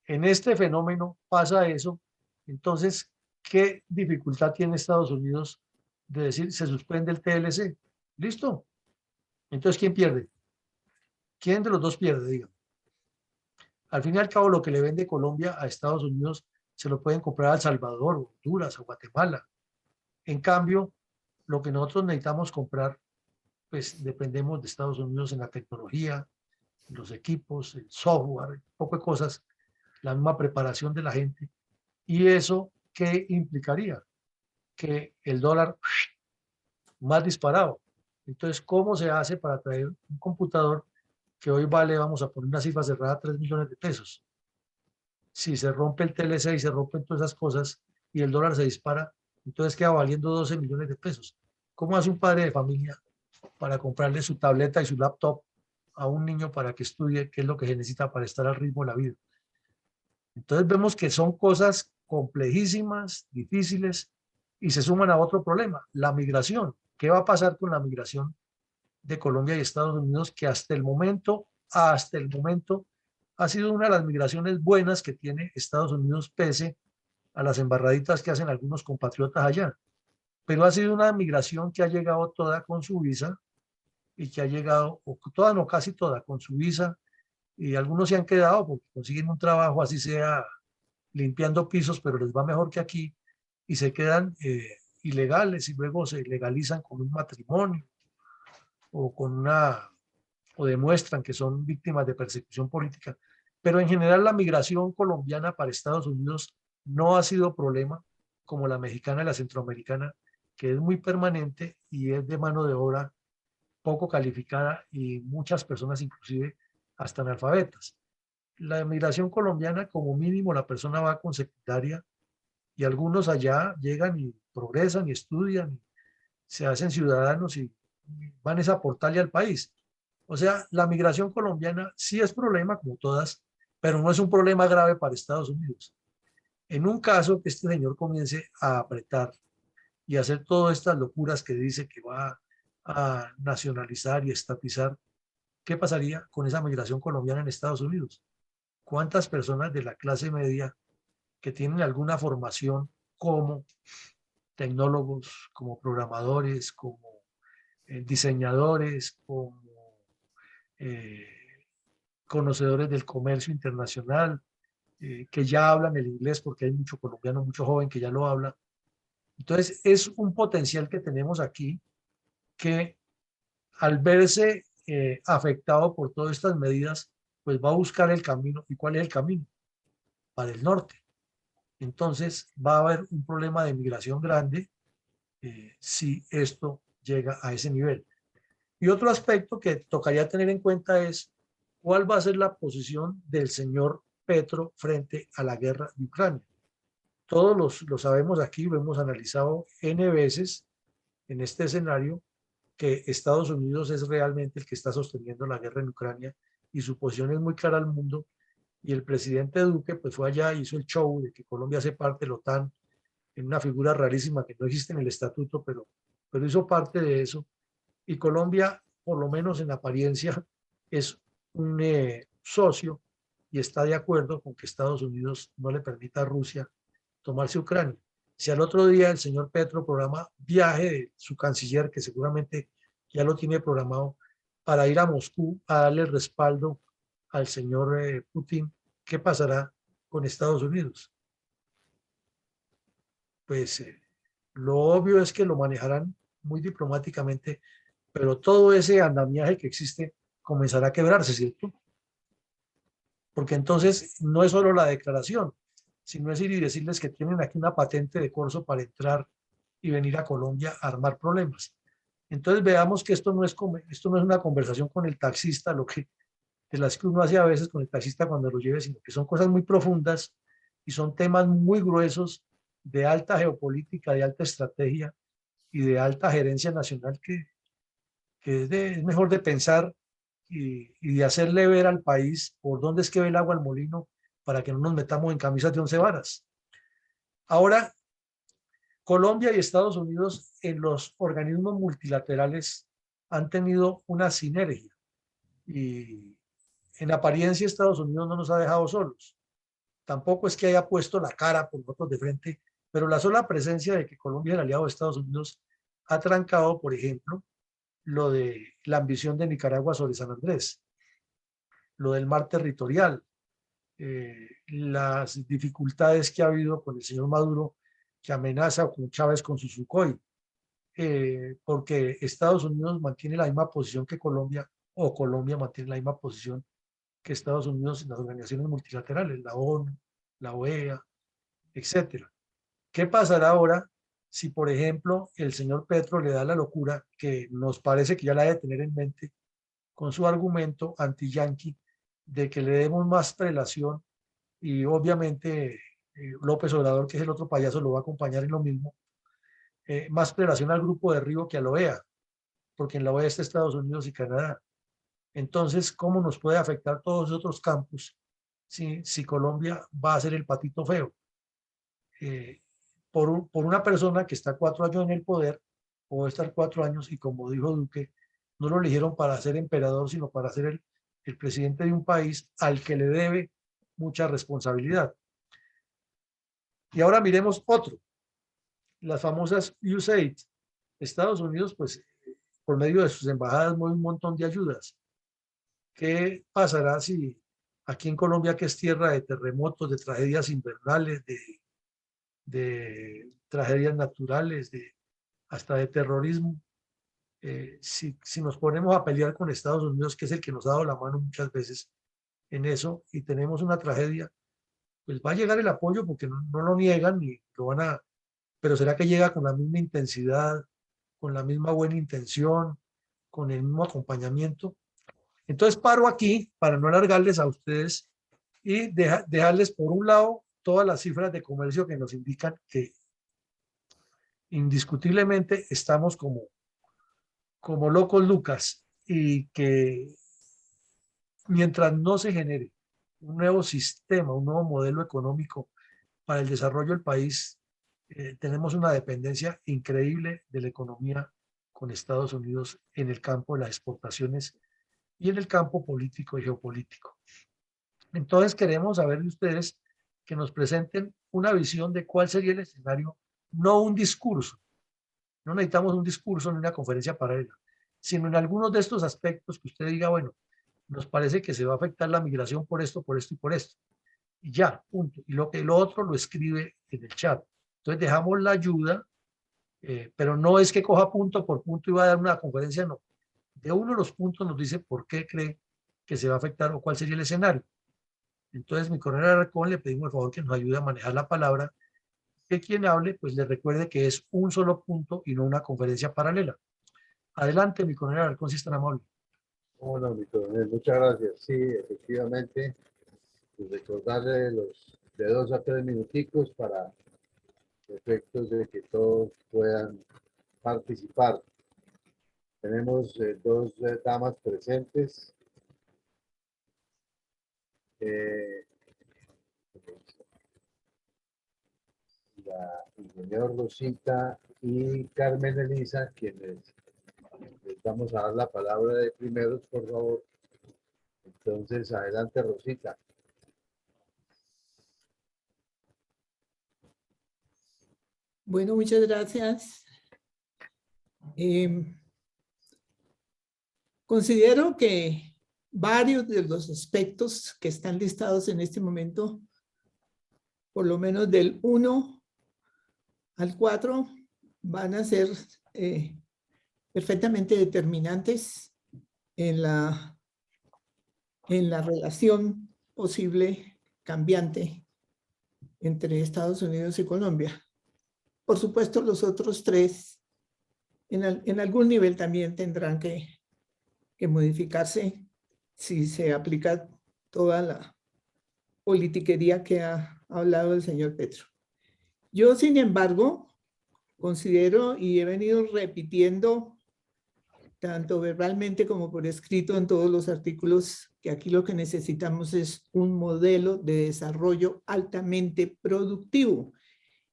en este fenómeno pasa eso, entonces, ¿qué dificultad tiene Estados Unidos de decir se suspende el TLC? ¿Listo? Entonces, ¿quién pierde? ¿Quién de los dos pierde? Digan. Al fin y al cabo, lo que le vende Colombia a Estados Unidos se lo pueden comprar a El Salvador, Honduras o Guatemala. En cambio, lo que nosotros necesitamos comprar, pues dependemos de Estados Unidos en la tecnología, en los equipos, el software, un poco de cosas, la misma preparación de la gente. ¿Y eso qué implicaría? Que el dólar más disparado. Entonces, ¿cómo se hace para traer un computador que hoy vale, vamos a poner una cifra cerrada, 3 millones de pesos? Si se rompe el TLC y se rompen todas esas cosas y el dólar se dispara, entonces queda valiendo 12 millones de pesos. ¿Cómo hace un padre de familia para comprarle su tableta y su laptop a un niño para que estudie qué es lo que se necesita para estar al ritmo de la vida? Entonces vemos que son cosas complejísimas, difíciles, y se suman a otro problema, la migración. ¿Qué va a pasar con la migración de Colombia y Estados Unidos, que hasta el momento, ha sido una de las migraciones buenas que tiene Estados Unidos, pese a las embarraditas que hacen algunos compatriotas allá? Pero ha sido una migración que ha llegado toda con su visa y que ha llegado, o toda, no casi toda, con su visa, y algunos se han quedado porque consiguen un trabajo, así sea limpiando pisos, pero les va mejor que aquí, y se quedan ilegales y luego se legalizan con un matrimonio o con una, o demuestran que son víctimas de persecución política. Pero en general la migración colombiana para Estados Unidos no ha sido problema como la mexicana y la centroamericana, que es muy permanente y es de mano de obra poco calificada y muchas personas inclusive hasta analfabetas. La migración colombiana, como mínimo, la persona va con secundaria y algunos allá llegan y progresan y estudian, y se hacen ciudadanos y van a aportarle al país. O sea, la migración colombiana sí es problema, como todas, pero no es un problema grave para Estados Unidos. En un caso que este señor comience a apretar y a hacer todas estas locuras que dice que va a nacionalizar y estatizar, ¿qué pasaría con esa migración colombiana en Estados Unidos? ¿Cuántas personas de la clase media que tienen alguna formación como tecnólogos, como programadores, como diseñadores, como eh, conocedores del comercio internacional, que ya hablan el inglés, porque hay mucho colombiano, mucho joven que ya lo habla? Entonces, es un potencial que tenemos aquí que al verse afectado por todas estas medidas, pues va a buscar el camino. ¿Y cuál es el camino? Para el norte. Entonces va a haber un problema de migración grande si esto llega a ese nivel. Y otro aspecto que tocaría tener en cuenta es cuál va a ser la posición del señor Petro frente a la guerra de Ucrania. Todos lo sabemos aquí, lo hemos analizado N veces en este escenario, que Estados Unidos es realmente el que está sosteniendo la guerra en Ucrania y su posición es muy clara al mundo. Y el presidente Duque pues fue allá, hizo el show de que Colombia hace parte de la OTAN, en una figura rarísima que no existe en el estatuto, pero hizo parte de eso. Y Colombia, por lo menos en apariencia, es un socio y está de acuerdo con que Estados Unidos no le permita a Rusia tomarse Ucrania. Si al otro día el señor Petro programa viaje de su canciller, que seguramente ya lo tiene programado, para ir a Moscú a darle el respaldo al señor Putin, ¿qué pasará con Estados Unidos? Pues lo obvio es que lo manejarán muy diplomáticamente, pero todo ese andamiaje que existe comenzará a quebrarse, ¿cierto? Porque entonces no es solo la declaración, sino es ir y decirles que tienen aquí una patente de corso para entrar y venir a Colombia a armar problemas. Entonces veamos que esto no es una conversación con el taxista, de las que uno hace a veces con el taxista cuando lo lleve, sino que son cosas muy profundas y son temas muy gruesos de alta geopolítica, de alta estrategia y de alta gerencia nacional que es mejor de pensar y de hacerle ver al país por dónde es que ve el agua al molino para que no nos metamos en camisas de 11 varas. Ahora, Colombia y Estados Unidos en los organismos multilaterales han tenido una sinergia y en apariencia Estados Unidos no nos ha dejado solos. Tampoco es que haya puesto la cara por nosotros de frente, pero la sola presencia de que Colombia es el aliado de Estados Unidos ha trancado, por ejemplo, lo de la ambición de Nicaragua sobre San Andrés, lo del mar territorial, las dificultades que ha habido con el señor Maduro, que amenaza con Chávez con su Sukhoi, porque Estados Unidos mantiene la misma posición que Colombia, o Colombia mantiene la misma posición que Estados Unidos en las organizaciones multilaterales, la ONU, la OEA, etcétera. ¿Qué pasará ahora si, por ejemplo, el señor Petro le da la locura, que nos parece que ya la debe tener en mente, con su argumento anti-yanqui de que le demos más prelación y obviamente López Obrador, que es el otro payaso, lo va a acompañar en lo mismo, más prelación al grupo de Río que a la OEA, porque en la OEA está Estados Unidos y Canadá. Entonces, ¿cómo nos puede afectar todos los otros campos si Colombia va a ser el patito feo? Por una persona que está 4 años en el poder, o estar 4 años, y como dijo Duque, no lo eligieron para ser emperador, sino para ser el presidente de un país al que le debe mucha responsabilidad. Y ahora miremos otro, las famosas USAID. Estados Unidos, pues, por medio de sus embajadas, mueve un montón de ayudas. ¿Qué pasará si aquí en Colombia, que es tierra de terremotos, de tragedias invernales, de tragedias naturales, hasta de terrorismo, si nos ponemos a pelear con Estados Unidos, que es el que nos ha dado la mano muchas veces en eso, y tenemos una tragedia, pues va a llegar el apoyo porque no lo niegan ni lo van a, pero será que llega con la misma intensidad, con la misma buena intención, con el mismo acompañamiento. Entonces paro aquí para no alargarles a ustedes y dejarles por un lado todas las cifras de comercio que nos indican que indiscutiblemente estamos como locos Lucas, y que mientras no se genere un nuevo sistema, un nuevo modelo económico para el desarrollo del país, tenemos una dependencia increíble de la economía con Estados Unidos en el campo de las exportaciones y en el campo político y geopolítico. Entonces queremos saber de ustedes que nos presenten una visión de cuál sería el escenario, no un discurso. No necesitamos un discurso ni una conferencia paralela, sino en algunos de estos aspectos que usted diga, bueno, nos parece que se va a afectar la migración por esto y por esto. Y ya, punto. Y lo otro lo escribe en el chat. Entonces dejamos la ayuda, pero no es que coja punto por punto y va a dar una conferencia, no. De uno de los puntos nos dice por qué cree que se va a afectar o cuál sería el escenario. Entonces, mi coronel Alarcón, le pedimos el favor que nos ayude a manejar la palabra, que quien hable, pues le recuerde que es un solo punto y no una conferencia paralela. Adelante, mi coronel Alarcón, si es tan amable. Hola, mi coronel, muchas gracias. Sí, efectivamente, pues recordarle de 2 a 3 minuticos para efectos de que todos puedan participar. Tenemos dos damas presentes. La ingeniera Rosita y Carmen Elisa, quienes les vamos a dar la palabra de primeros, por favor. Entonces, adelante, Rosita. Bueno, muchas gracias. Considero que varios de los aspectos que están listados en este momento, por lo menos del 1 al 4, van a ser perfectamente determinantes en la relación posible cambiante entre Estados Unidos y Colombia. Por supuesto, los otros 3 en algún nivel también tendrán que modificarse si se aplica toda la politiquería que ha hablado el señor Petro. Yo, sin embargo, considero y he venido repitiendo tanto verbalmente como por escrito en todos los artículos, que aquí lo que necesitamos es un modelo de desarrollo altamente productivo.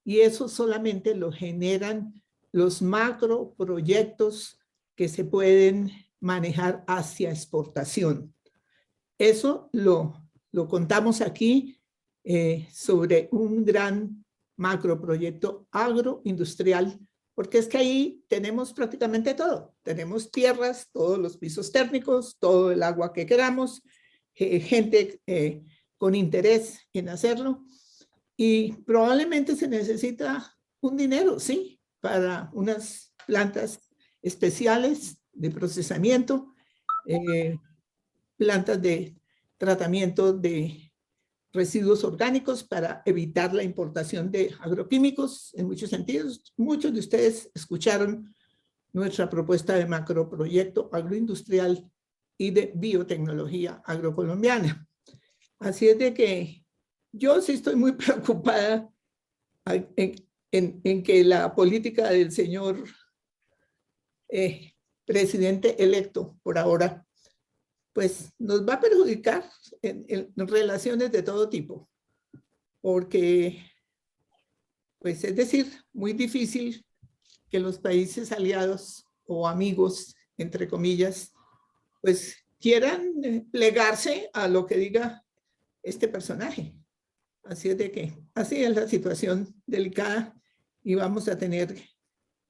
Y eso solamente lo generan los macroproyectos que se pueden manejar hacia exportación. Eso lo contamos aquí sobre un gran macroproyecto agroindustrial, porque es que ahí tenemos prácticamente todo. Tenemos tierras, todos los pisos térmicos, todo el agua que queramos, gente con interés en hacerlo, y probablemente se necesita un dinero, sí, para unas plantas especiales de procesamiento, plantas de tratamiento de residuos orgánicos para evitar la importación de agroquímicos en muchos sentidos. Muchos de ustedes escucharon nuestra propuesta de macroproyecto agroindustrial y de biotecnología agrocolombiana. Así es de que yo sí estoy muy preocupada en que la política del señor presidente electo por ahora pues nos va a perjudicar en relaciones de todo tipo, porque, pues es decir, muy difícil que los países aliados o amigos, entre comillas, pues quieran plegarse a lo que diga este personaje. Así es de que, así es la situación delicada y vamos a tener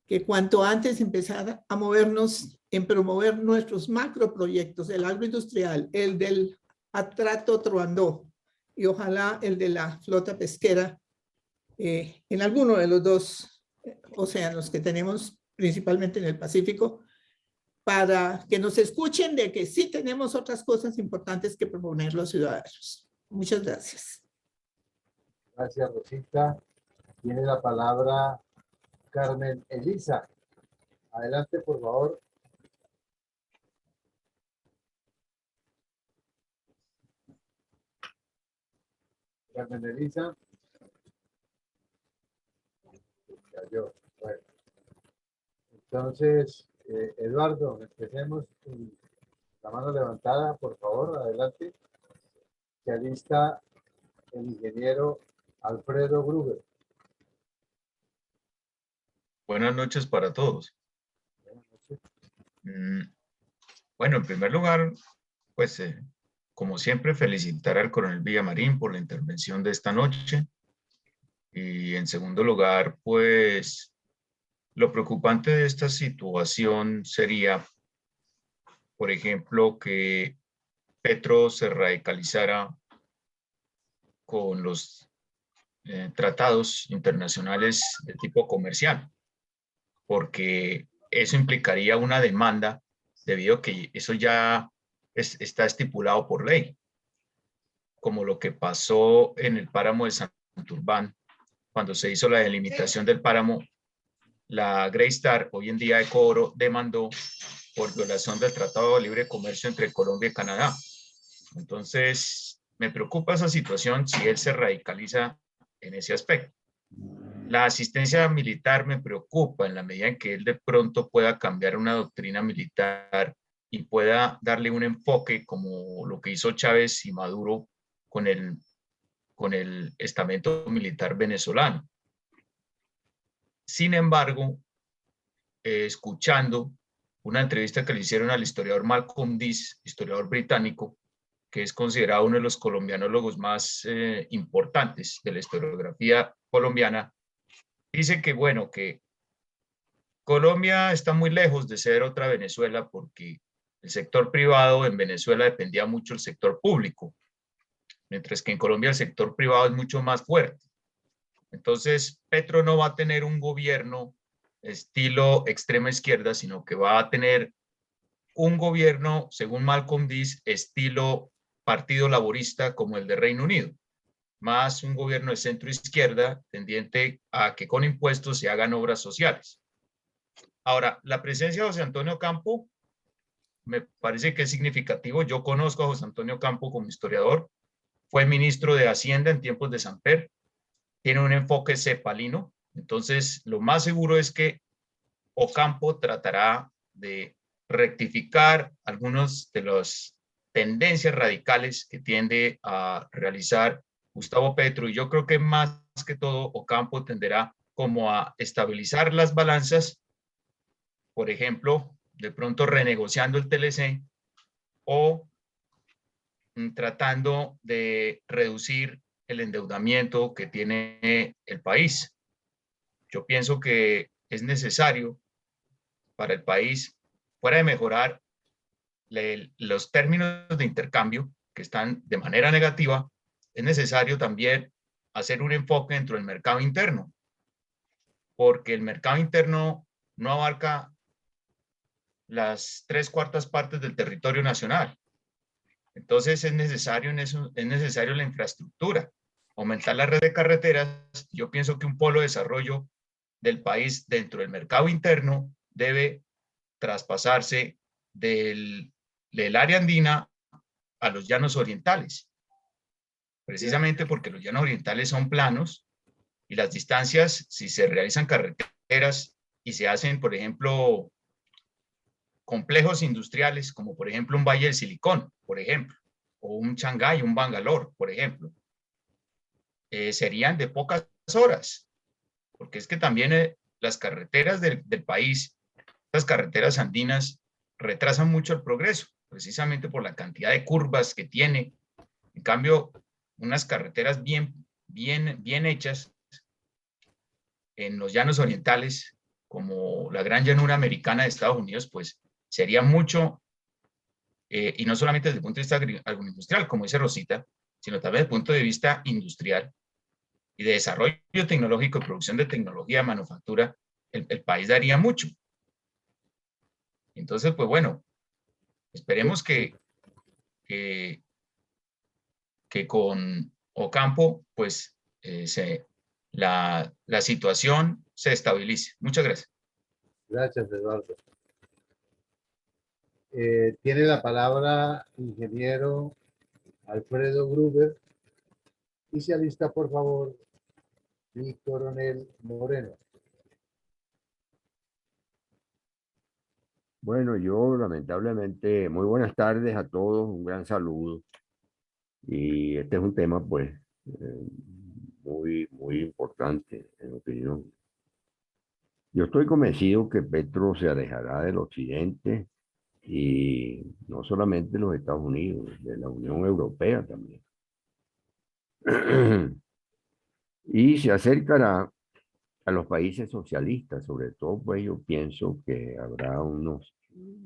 que cuanto antes empezar a movernos en promover nuestros macroproyectos, el agroindustrial, el del atrato Troandó y ojalá el de la flota pesquera en alguno de los dos océanos que tenemos, principalmente en el Pacífico, para que nos escuchen de que sí tenemos otras cosas importantes que proponer los ciudadanos. Muchas gracias. Gracias, Rosita. Tiene la palabra Carmen Elisa. Adelante, por favor. Carmen Elisa. Cayó. Bueno. Entonces, Eduardo, empecemos con la mano levantada, por favor, adelante. Se alista el ingeniero Alfredo Gruber. Buenas noches para todos. Buenas noches. Bueno, en primer lugar, pues como siempre, felicitar al coronel Villamarín por la intervención de esta noche. Y en segundo lugar, pues lo preocupante de esta situación sería, por ejemplo, que Petro se radicalizara con los tratados internacionales de tipo comercial, porque eso implicaría una demanda debido a que eso ya está estipulado por ley, como lo que pasó en el páramo de Santurbán, cuando se hizo la delimitación del páramo. La Greystar, hoy en día Ecooro, demandó por violación del Tratado de Libre Comercio entre Colombia y Canadá. Entonces, me preocupa esa situación si él se radicaliza en ese aspecto. La asistencia militar me preocupa en la medida en que él de pronto pueda cambiar una doctrina militar y pueda darle un enfoque como lo que hizo Chávez y Maduro con el estamento militar venezolano. Sin embargo, escuchando una entrevista que le hicieron al historiador Malcolm Dees, historiador británico, que es considerado uno de los colombianólogos más importantes de la historiografía colombiana, dice que, bueno, que Colombia está muy lejos de ser otra Venezuela porque el sector privado en Venezuela dependía mucho del sector público, mientras que en Colombia el sector privado es mucho más fuerte. Entonces, Petro no va a tener un gobierno estilo extrema izquierda, sino que va a tener un gobierno, según Malcolm Dees, estilo Partido Laborista como el de Reino Unido, más un gobierno de centro izquierda tendiente a que con impuestos se hagan obras sociales. Ahora, la presencia de José Antonio Campo me parece que es significativo. Yo conozco a José Antonio Campo como historiador, fue ministro de Hacienda en tiempos de Samper, tiene un enfoque cepalino, entonces lo más seguro es que Ocampo tratará de rectificar algunos de las tendencias radicales que tiende a realizar Gustavo Petro. Y yo creo que más que todo Ocampo tenderá como a estabilizar las balanzas, por ejemplo, de pronto renegociando el TLC o tratando de reducir el endeudamiento que tiene el país. Yo pienso que es necesario para el país, fuera de mejorar los términos de intercambio que están de manera negativa, es necesario también hacer un enfoque dentro del mercado interno, porque el mercado interno no abarca las 3/4 del territorio nacional. Entonces es necesario en eso, es necesario la infraestructura, aumentar la red de carreteras. Yo pienso que un polo de desarrollo del país dentro del mercado interno debe traspasarse del área andina a los llanos orientales, precisamente porque los llanos orientales son planos y las distancias, si se realizan carreteras y se hacen, por ejemplo, complejos industriales, como por ejemplo un Valle del Silicón, por ejemplo, o un Shanghái, un Bangalore, por ejemplo, serían de pocas horas, porque es que también las carreteras del país, las carreteras andinas, retrasan mucho el progreso, precisamente por la cantidad de curvas que tiene. En cambio, unas carreteras bien hechas en los llanos orientales, como la Gran Llanura Americana de Estados Unidos, pues sería mucho, y no solamente desde el punto de vista agroindustrial, como dice Rosita, sino también desde el punto de vista industrial y de desarrollo tecnológico, producción de tecnología, manufactura, el país daría mucho. Entonces, pues bueno, esperemos que con Ocampo, pues la situación se estabilice. Muchas gracias. Gracias, Eduardo. Tiene la palabra ingeniero Alfredo Gruber y se alista, por favor, mi coronel Moreno. Bueno, yo lamentablemente, muy buenas tardes a todos, un gran saludo. Y este es un tema, pues, muy importante, en mi opinión. Yo estoy convencido que Petro se alejará del occidente y no solamente de los Estados Unidos, de la Unión Europea también. Y se acercará a los países socialistas, sobre todo, pues yo pienso que habrá unos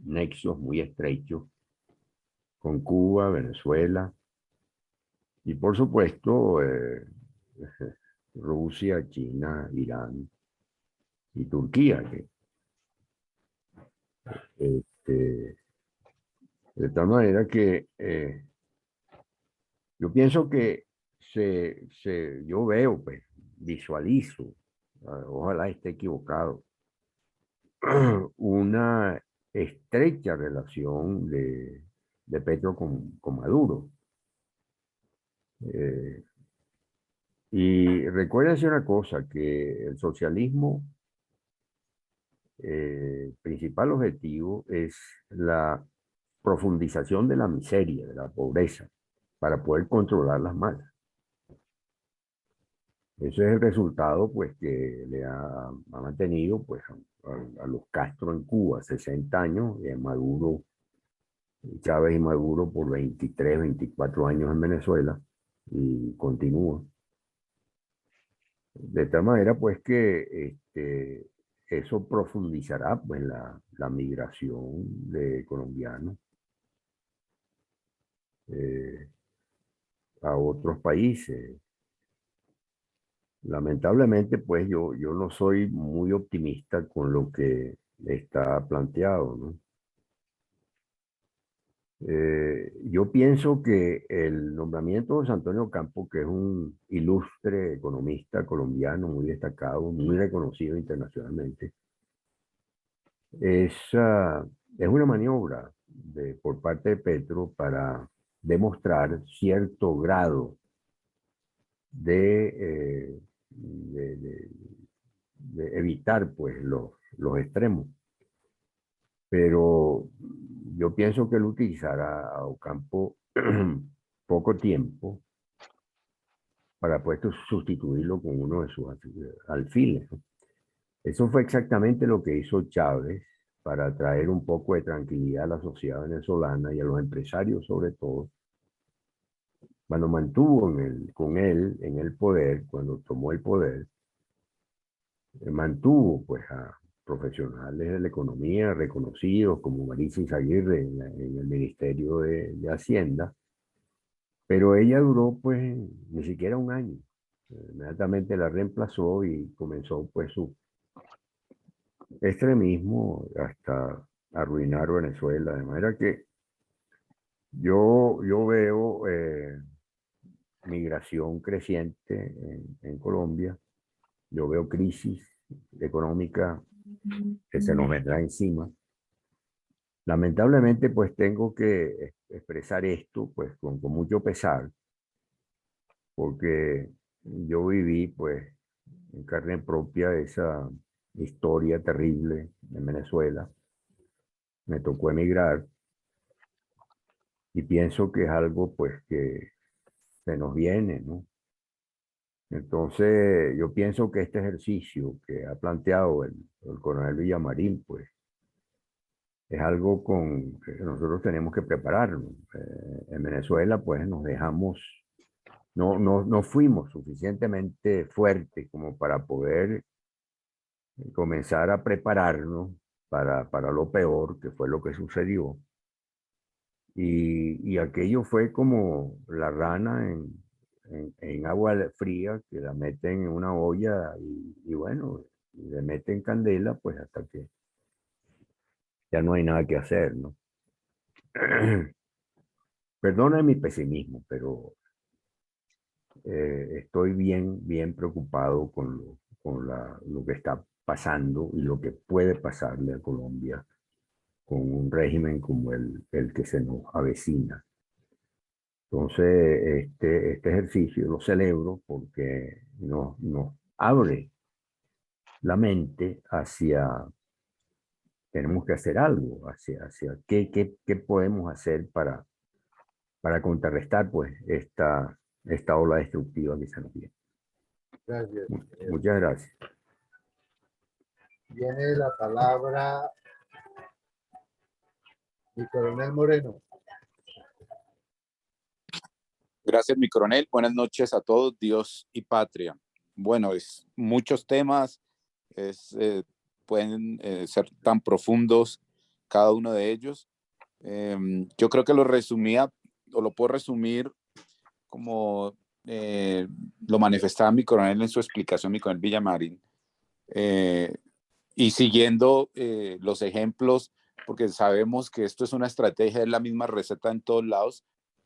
nexos muy estrechos con Cuba, Venezuela y por supuesto Rusia, China, Irán y Turquía. Este, de tal manera que yo pienso que yo veo, pues, visualizo, ojalá esté equivocado, una estrecha relación de Petro con Maduro. Y recuérdense una cosa, que el socialismo, principal objetivo es la profundización de la miseria, de la pobreza, para poder controlar las masas. Ese es el resultado, pues, que le ha mantenido, pues, a los Castro en Cuba 60 años, y a Maduro, Chávez y Maduro por 23, 24 años en Venezuela, y continúa. De tal manera, pues, que eso profundizará, pues, la migración de colombianos a otros países. Lamentablemente, pues, yo no soy muy optimista con lo que está planteado, ¿no? Yo pienso que el nombramiento de José Antonio Campo, que es un ilustre economista colombiano muy destacado, muy reconocido internacionalmente, es una maniobra por parte de Petro para demostrar cierto grado de evitar, pues, los extremos. pero yo pienso que él utilizará a Ocampo poco tiempo para pues sustituirlo con uno de sus alfiles, ¿no? Eso fue exactamente lo que hizo Chávez para traer un poco de tranquilidad a la sociedad venezolana y a los empresarios sobre todo, cuando mantuvo con él en el poder, cuando tomó el poder, mantuvo pues a profesionales de la economía reconocidos como Marisa Izaguirre en el Ministerio de Hacienda, pero ella duró pues ni siquiera un año. Inmediatamente la reemplazó y comenzó pues su extremismo hasta arruinar Venezuela, de manera que yo veo migración creciente en Colombia, yo veo crisis económica que se nos vendrá encima. Lamentablemente, pues tengo que expresar esto pues con mucho pesar, porque yo viví pues en carne propia esa historia terrible en Venezuela. Me tocó emigrar y pienso que es algo pues que se nos viene, ¿no? Entonces, yo pienso que este ejercicio que ha planteado el coronel Villamarín, pues, es algo con que nosotros tenemos que prepararnos. En Venezuela, pues, nos dejamos, no fuimos suficientemente fuertes como para poder comenzar a prepararnos para lo peor, que fue lo que sucedió. Y aquello fue como la rana en agua fría, que la meten en una olla y bueno, le meten candela, pues hasta que ya no hay nada que hacer, ¿no? Perdona mi pesimismo, pero estoy bien preocupado lo que está pasando y lo que puede pasarle a Colombia con un régimen como el que se nos avecina. Entonces, este ejercicio lo celebro porque nos abre la mente hacia, tenemos que hacer algo, hacia qué podemos hacer para contrarrestar pues esta ola destructiva que se nos viene. Gracias. Muchas gracias. Tiene la palabra mi coronel Moreno. Gracias, mi coronel. Buenas noches a todos, Dios y patria. Bueno, es muchos temas, pueden ser tan profundos cada uno de ellos. Yo creo que lo resumía, o lo puedo resumir como lo manifestaba mi coronel en su explicación, mi coronel Villamarín, y siguiendo los ejemplos, porque sabemos que esto es una estrategia, es la misma receta en todos lados.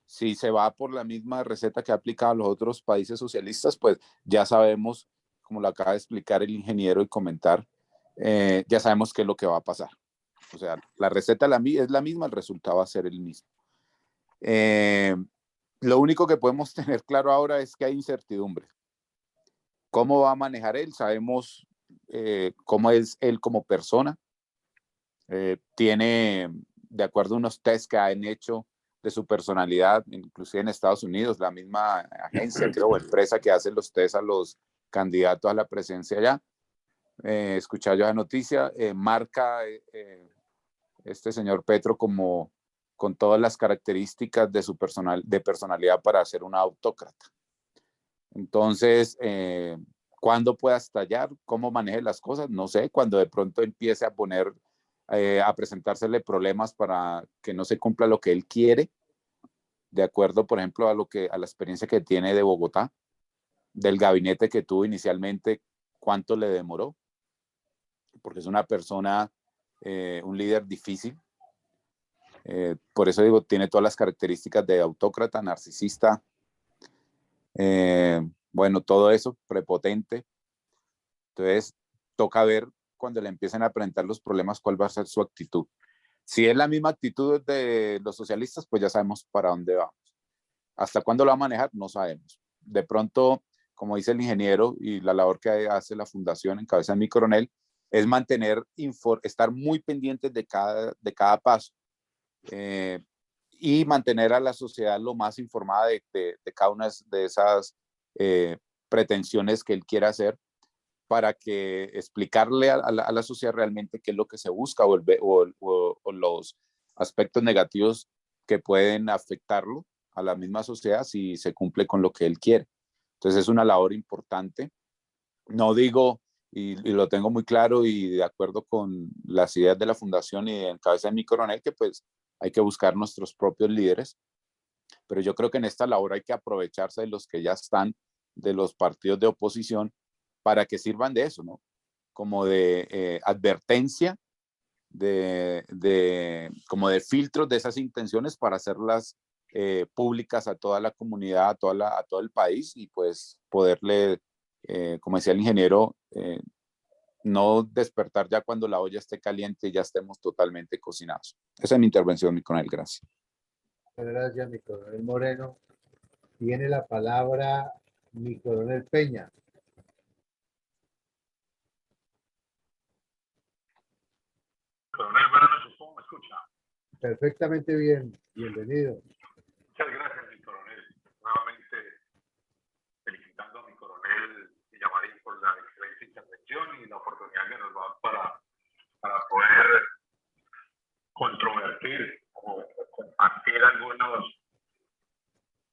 Si se va por la misma receta que ha aplicado los otros países socialistas, pues ya sabemos, como lo acaba de explicar el ingeniero y comentar, ya sabemos qué es lo que va a pasar. O sea, la receta es la misma, el resultado va a ser el mismo. Lo único que podemos tener claro ahora es que hay incertidumbre. ¿Cómo va a manejar él? Sabemos cómo es él como persona. Tiene, de acuerdo a unos tests que han hecho de su personalidad, inclusive en Estados Unidos, la misma agencia, creo, o empresa que hace los tests a los candidatos a la presidencia allá, escuché yo la noticia, marca este señor Petro como con todas las características de su personalidad para ser un autócrata. Entonces, ¿cuándo pueda estallar? ¿Cómo maneje las cosas? No sé, cuando de pronto empiece a poner, a presentársele problemas para que no se cumpla lo que él quiere, de acuerdo, por ejemplo, a la experiencia que tiene de Bogotá, del gabinete que tuvo inicialmente, cuánto le demoró, porque es una persona, un líder difícil. Por eso digo, tiene todas las características de autócrata, narcisista, bueno, todo eso, prepotente. Entonces, toca ver cuando le empiecen a presentar los problemas cuál va a ser su actitud. Si es la misma actitud de los socialistas, pues ya sabemos para dónde vamos. ¿Hasta cuándo lo va a manejar? No sabemos. De pronto, como dice el ingeniero y la labor que hace la fundación en cabeza de mi coronel, es mantener, estar muy pendientes de cada paso y mantener a la sociedad lo más informada de cada una de esas pretensiones que él quiera hacer, para que explicarle a la sociedad realmente qué es lo que se busca o los aspectos negativos que pueden afectarlo a la misma sociedad si se cumple con lo que él quiere. Entonces es una labor importante. No digo, y lo tengo muy claro y de acuerdo con las ideas de la fundación y en cabeza de mi coronel, que pues hay que buscar nuestros propios líderes, pero yo creo que en esta labor hay que aprovecharse de los que ya están, de los partidos de oposición, para que sirvan de eso, ¿no? Como de advertencia, como de filtros de esas intenciones para hacerlas públicas a toda la comunidad, a todo el país, y pues poderle, como decía el ingeniero, no despertar ya cuando la olla esté caliente y ya estemos totalmente cocinados. Esa es mi intervención, mi coronel. Gracias. Muchas gracias, mi coronel Moreno. Tiene la palabra mi coronel Peña. Coronel, buenas noches, ¿cómo me escucha? Perfectamente bien. Bienvenido. Muchas gracias, mi coronel. Nuevamente felicitando a mi coronel Villamarín por la excelente intervención y la oportunidad que nos da para poder controvertir o compartir algunos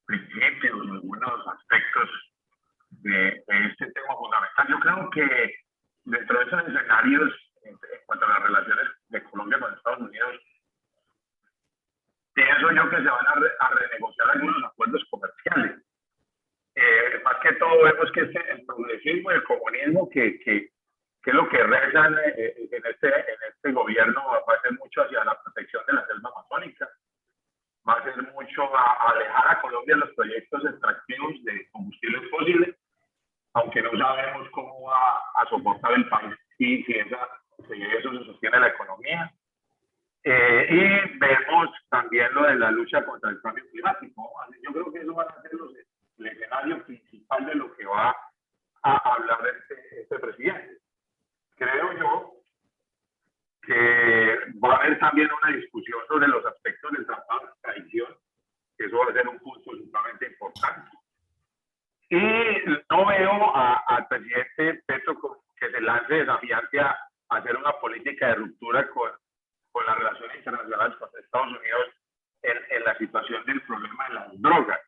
principios, algunos aspectos de este tema fundamental. Yo creo que dentro de esos escenarios, en cuanto a las relaciones de Colombia con Estados Unidos, pienso yo que se van a renegociar algunos acuerdos comerciales. Más que todo vemos que el progresismo y el comunismo, que es lo que rezan en este gobierno, va a ser mucho hacia la protección de la selva amazónica, va a ser mucho a alejar a Colombia de los proyectos extractivos de combustibles fósiles, aunque no sabemos cómo va a soportar el país si eso se sostiene la economía. Y vemos también lo de la lucha contra el cambio climático. Yo creo que eso van a ser el escenario principal de lo que va a hablar este presidente. Creo yo que va a haber también una discusión sobre los aspectos del tratado de extradición, que eso va a ser un punto sumamente importante. Y no veo al presidente Petro que se lance desafiante a hacer una política de ruptura con las relaciones internacionales con Estados Unidos en la situación del problema de las drogas.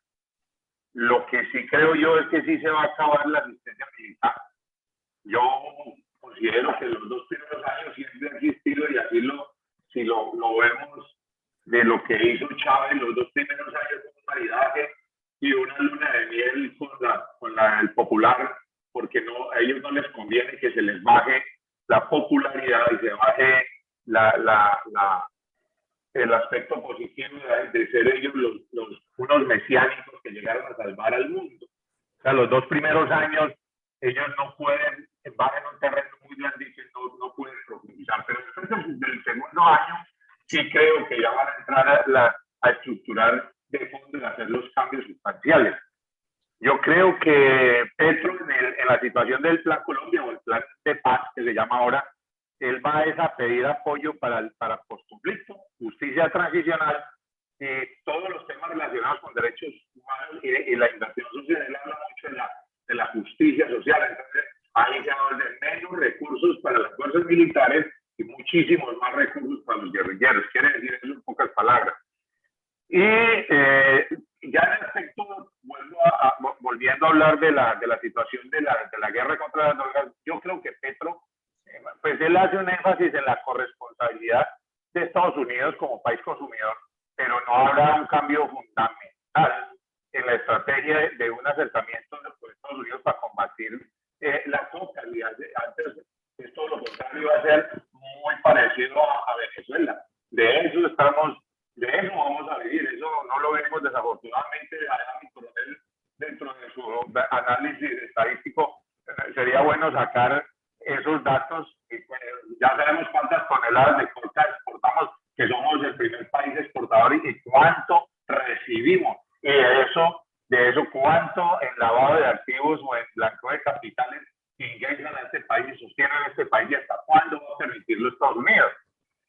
Lo que sí creo yo es que sí se va a acabar la asistencia militar. Yo considero que los 2 primeros años siempre ha existido, y así si lo vemos de lo que hizo Chávez, los 2 primeros años fue un maridaje y una luna de miel con el popular, porque a ellos no les conviene que se les baje la popularidad y se baje el aspecto positivo de ser ellos unos mesiánicos que llegaron a salvar al mundo. O sea, los 2 primeros años ellos no pueden, van en un terreno muy grande y que no pueden profundizar, pero después del segundo año sí creo que ya van a entrar a estructurar de fondo y hacer los cambios sustanciales. Yo creo que Petro en la situación del Plan Colombia, o el Plan de Paz que se llama ahora, él va a pedir apoyo para postconflicto, justicia transicional y todos los temas relacionados con derechos humanos y la inversión social. Él habla mucho de la justicia social. Entonces, ahí se habla de menos recursos para las fuerzas militares y muchísimos más recursos para los guerrilleros. Quiere decir eso en pocas palabras. Y ya en el aspecto, volviendo a hablar de la situación de la guerra contra las drogas, yo creo que Petro, pues él hace un énfasis en la corresponsabilidad de Estados Unidos como país consumidor, pero no habrá un cambio fundamental en la estrategia de un acercamiento de Estados Unidos para combatir la coca. Antes es todo lo contrario, va a ser muy parecido a Venezuela. De eso vamos a vivir. Eso no lo vemos desafortunadamente. A mi coronel, dentro de su análisis estadístico, sería bueno sacar esos datos. Y pues, ya sabemos cuántas toneladas de coca exportamos, que somos el primer país exportador, y cuánto recibimos. Y de eso cuánto en lavado de activos o en blanqueo de capitales ingresan a este país, sostienen este país, y hasta cuánto permitirlo Estados Unidos.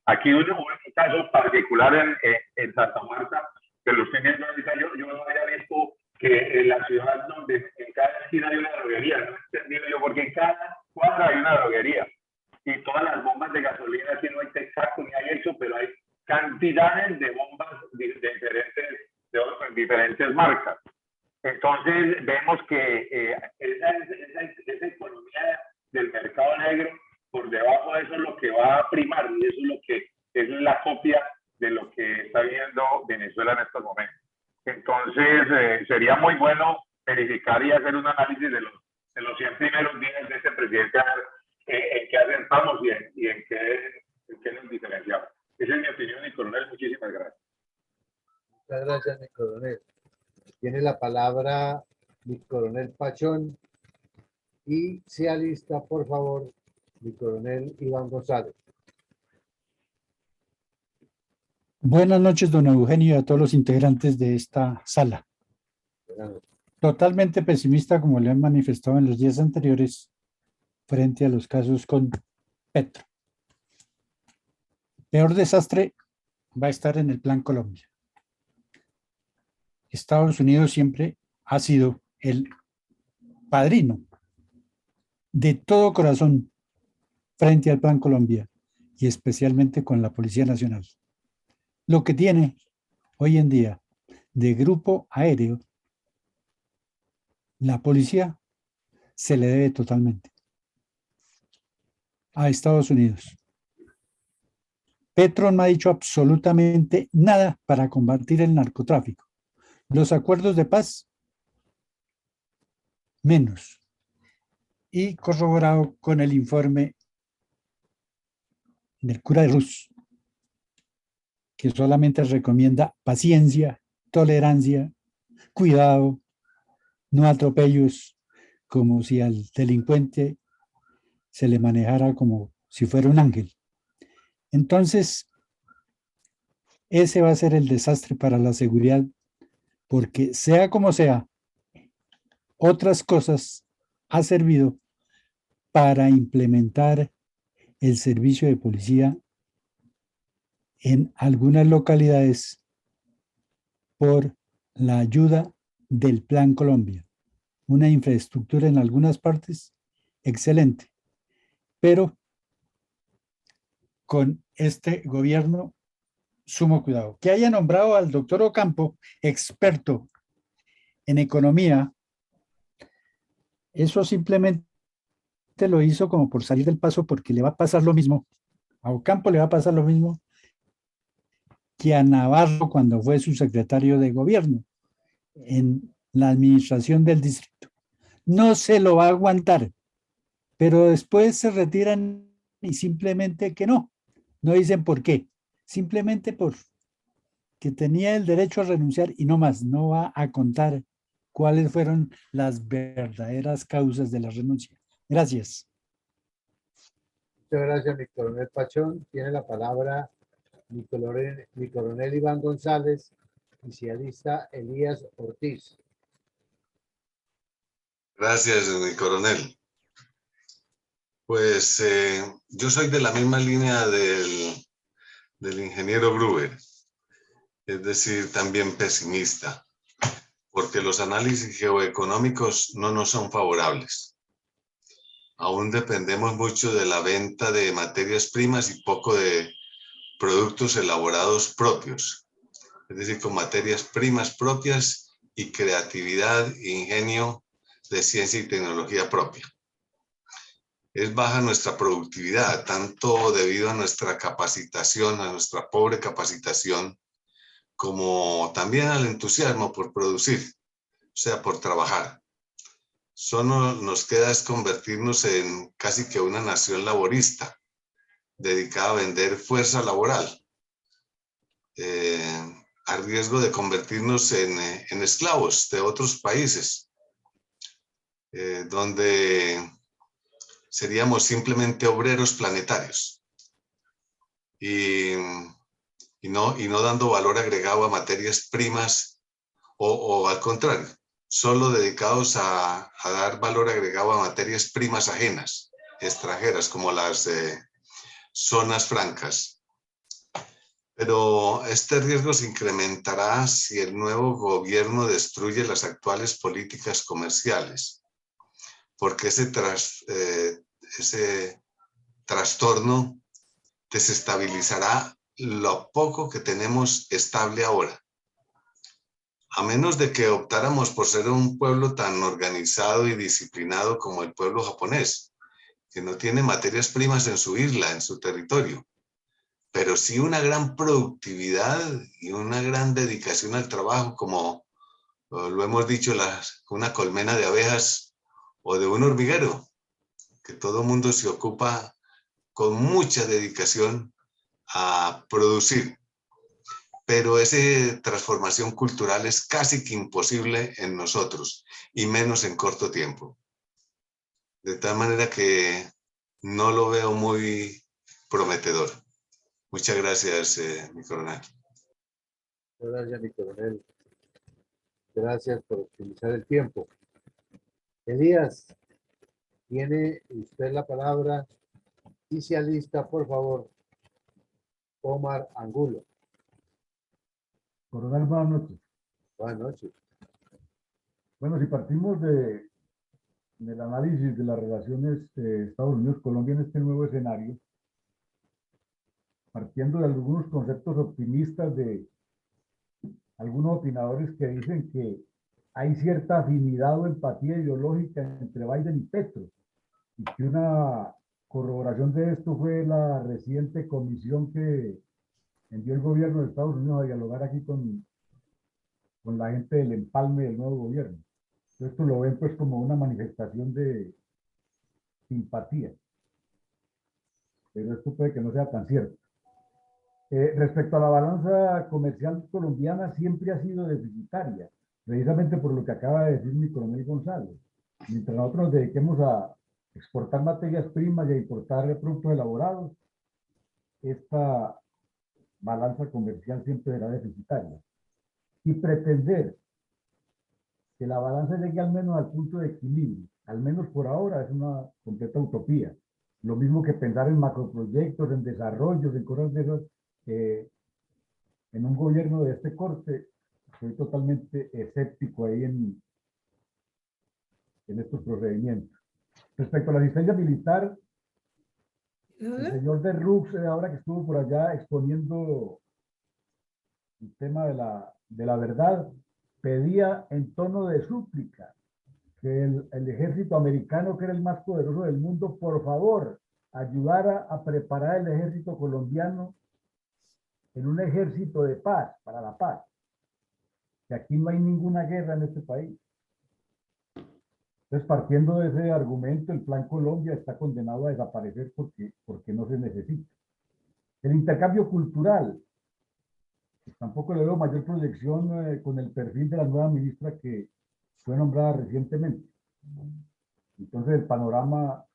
Aquí hubo un caso particular en Santa Marta, que lo estoy viendo ahorita, yo no había visto que en la ciudad donde en cada esquina hay una droguería, no he entendido yo, porque en cada cuadra hay una droguería. Y todas las bombas de gasolina, aquí no hay Texaco ni hay eso, pero hay cantidades de bombas de diferentes marcas. Entonces vemos que esa economía del mercado negro, por debajo de eso es lo que va a primar, y eso es la copia de lo que está viendo Venezuela en estos momentos. Entonces sería muy bueno verificar y hacer un análisis de los 100 primeros días de este presidente, en qué acertamos y en qué nos diferenciamos. Esa es mi opinión, mi coronel. Muchísimas gracias. Muchas gracias, mi coronel. Tiene la palabra mi coronel Pachón y se alista, por favor, mi coronel Iván González. Buenas noches, don Eugenio, y a todos los integrantes de esta sala. Buenas noches. Totalmente pesimista, como le han manifestado en los días anteriores, frente a los casos con Petro. Peor desastre va a estar en el Plan Colombia. Estados Unidos siempre ha sido el padrino de todo corazón frente al Plan Colombia y especialmente con la Policía Nacional. Lo que tiene hoy en día de grupo aéreo, la policía se le debe totalmente a Estados Unidos. Petro no ha dicho absolutamente nada para combatir el narcotráfico. Los acuerdos de paz, menos. Y corroborado con el informe del cura de Rus, que solamente recomienda paciencia, tolerancia, cuidado, no atropellos, como si al delincuente se le manejara como si fuera un ángel. Entonces, ese va a ser el desastre para la seguridad, porque sea como sea, otras cosas ha servido para implementar el servicio de policía en algunas localidades por la ayuda del Plan Colombia. Una infraestructura en algunas partes excelente, pero con este gobierno, sumo cuidado. Que haya nombrado al doctor Ocampo, experto en economía, eso simplemente lo hizo como por salir del paso, porque le va a pasar lo mismo. A Ocampo le va a pasar lo mismo que a Navarro cuando fue su secretario de gobierno en la administración del distrito. No se lo va a aguantar, pero después se retiran y simplemente que no dicen por qué, simplemente por que tenía el derecho a renunciar y no más, no va a contar cuáles fueron las verdaderas causas de la renuncia. Gracias. Muchas gracias, mi coronel Pachón. Tiene la palabra mi coronel Iván González y se alista Elías Ortiz. Gracias, mi coronel. Pues yo soy de la misma línea del ingeniero Gruber, es decir, también pesimista, porque los análisis geoeconómicos no nos son favorables. Aún dependemos mucho de la venta de materias primas y poco de productos elaborados propios, es decir, con materias primas propias y creatividad e ingenio de ciencia y tecnología propia. Es baja nuestra productividad, tanto debido a nuestra capacitación, a nuestra pobre capacitación, como también al entusiasmo por producir, o sea, por trabajar. Solo nos queda es convertirnos en casi que una nación laborista, dedicada a vender fuerza laboral, a riesgo de convertirnos en esclavos de otros países, donde seríamos simplemente obreros planetarios y no dando valor agregado a materias primas o al contrario, solo dedicados a dar valor agregado a materias primas ajenas, extranjeras, como las zonas francas. Pero este riesgo se incrementará si el nuevo gobierno destruye las actuales políticas comerciales, porque ese trastorno desestabilizará lo poco que tenemos estable ahora. A menos de que optáramos por ser un pueblo tan organizado y disciplinado como el pueblo japonés, que no tiene materias primas en su isla, en su territorio, pero sí una gran productividad y una gran dedicación al trabajo, como lo hemos dicho, una colmena de abejas o de un hormiguero, que todo el mundo se ocupa con mucha dedicación a producir. Pero esa transformación cultural es casi que imposible en nosotros, y menos en corto tiempo. De tal manera que no lo veo muy prometedor. Muchas gracias, mi coronel. Gracias, mi coronel. Gracias por utilizar el tiempo. Elías, tiene usted la palabra y se alista, por favor, Omar Angulo. Coronel, buenas noches. Buenas noches. Bueno, si partimos del análisis de las relaciones Estados Unidos-Colombia en este nuevo escenario, partiendo de algunos conceptos optimistas de algunos opinadores que dicen que hay cierta afinidad o empatía ideológica entre Biden y Petro, y que una corroboración de esto fue la reciente comisión que envió el gobierno de Estados Unidos a dialogar aquí con la gente del empalme del nuevo gobierno. Esto lo ven pues como una manifestación de simpatía, pero esto puede que no sea tan cierto. Respecto a la balanza comercial colombiana, siempre ha sido deficitaria, precisamente por lo que acaba de decir mi coronel González. Mientras nosotros nos dediquemos a exportar materias primas y a importar productos elaborados, esta balanza comercial siempre será deficitaria. Y pretender que la balanza llegue al menos al punto de equilibrio, al menos por ahora, es una completa utopía. Lo mismo que pensar en macroproyectos, en desarrollos, en cosas de esas, en un gobierno de este corte, soy totalmente escéptico ahí en estos procedimientos. Respecto a la asistencia militar, el señor de Rux, ahora que estuvo por allá exponiendo el tema de la verdad, pedía en tono de súplica que el ejército americano, que era el más poderoso del mundo, por favor, ayudara a preparar el ejército colombiano en un ejército de paz, para la paz. Que aquí no hay ninguna guerra en este país. Entonces, partiendo de ese argumento, el Plan Colombia está condenado a desaparecer porque no se necesita. El intercambio cultural, pues tampoco le veo mayor proyección con el perfil de la nueva ministra que fue nombrada recientemente. Entonces, el panorama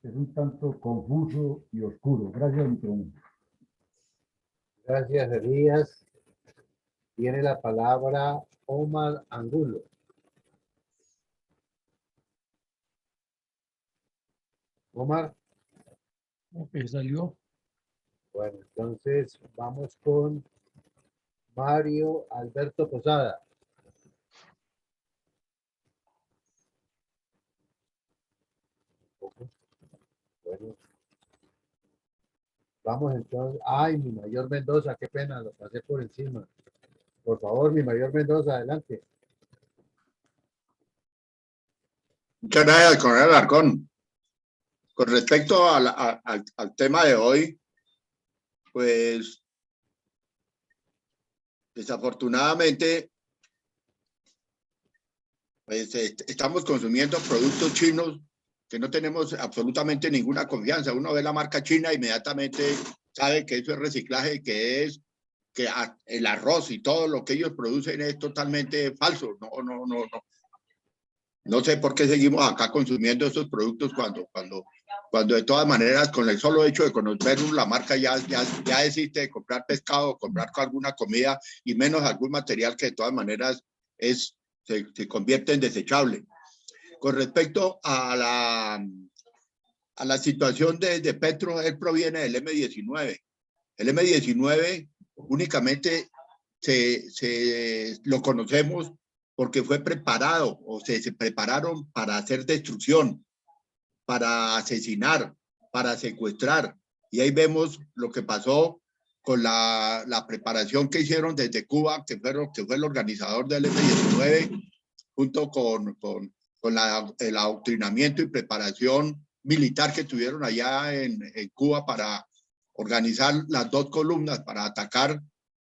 es un tanto confuso y oscuro. Gracias, micrófono. Gracias, Elías. Tiene la palabra Omar Angulo. Omar. Ok, salió. Bueno, entonces vamos con Mario Alberto Posada. Bueno. Vamos entonces. Ay, mi mayor Mendoza, qué pena, lo pasé por encima. Por favor, mi mayor Mendoza, adelante. Muchas gracias, coronel Alarcón. Con respecto al tema de hoy, pues desafortunadamente pues, estamos consumiendo productos chinos que no tenemos absolutamente ninguna confianza. Uno ve la marca china, inmediatamente sabe que eso es reciclaje, que el arroz y todo lo que ellos producen es totalmente falso. No sé por qué seguimos acá consumiendo estos productos cuando de todas maneras, con el solo hecho de conocer la marca ya existe, de comprar pescado, comprar alguna comida y menos algún material que de todas maneras se convierte en desechable. Con respecto a a la situación de Petro, él proviene del M-19. El M-19 únicamente lo conocemos porque fue preparado o se prepararon para hacer destrucción, para asesinar, para secuestrar. Y ahí vemos lo que pasó con la preparación que hicieron desde Cuba, que fue el organizador del M-19, junto con el adoctrinamiento y preparación militar que tuvieron allá en Cuba para organizar las dos columnas para atacar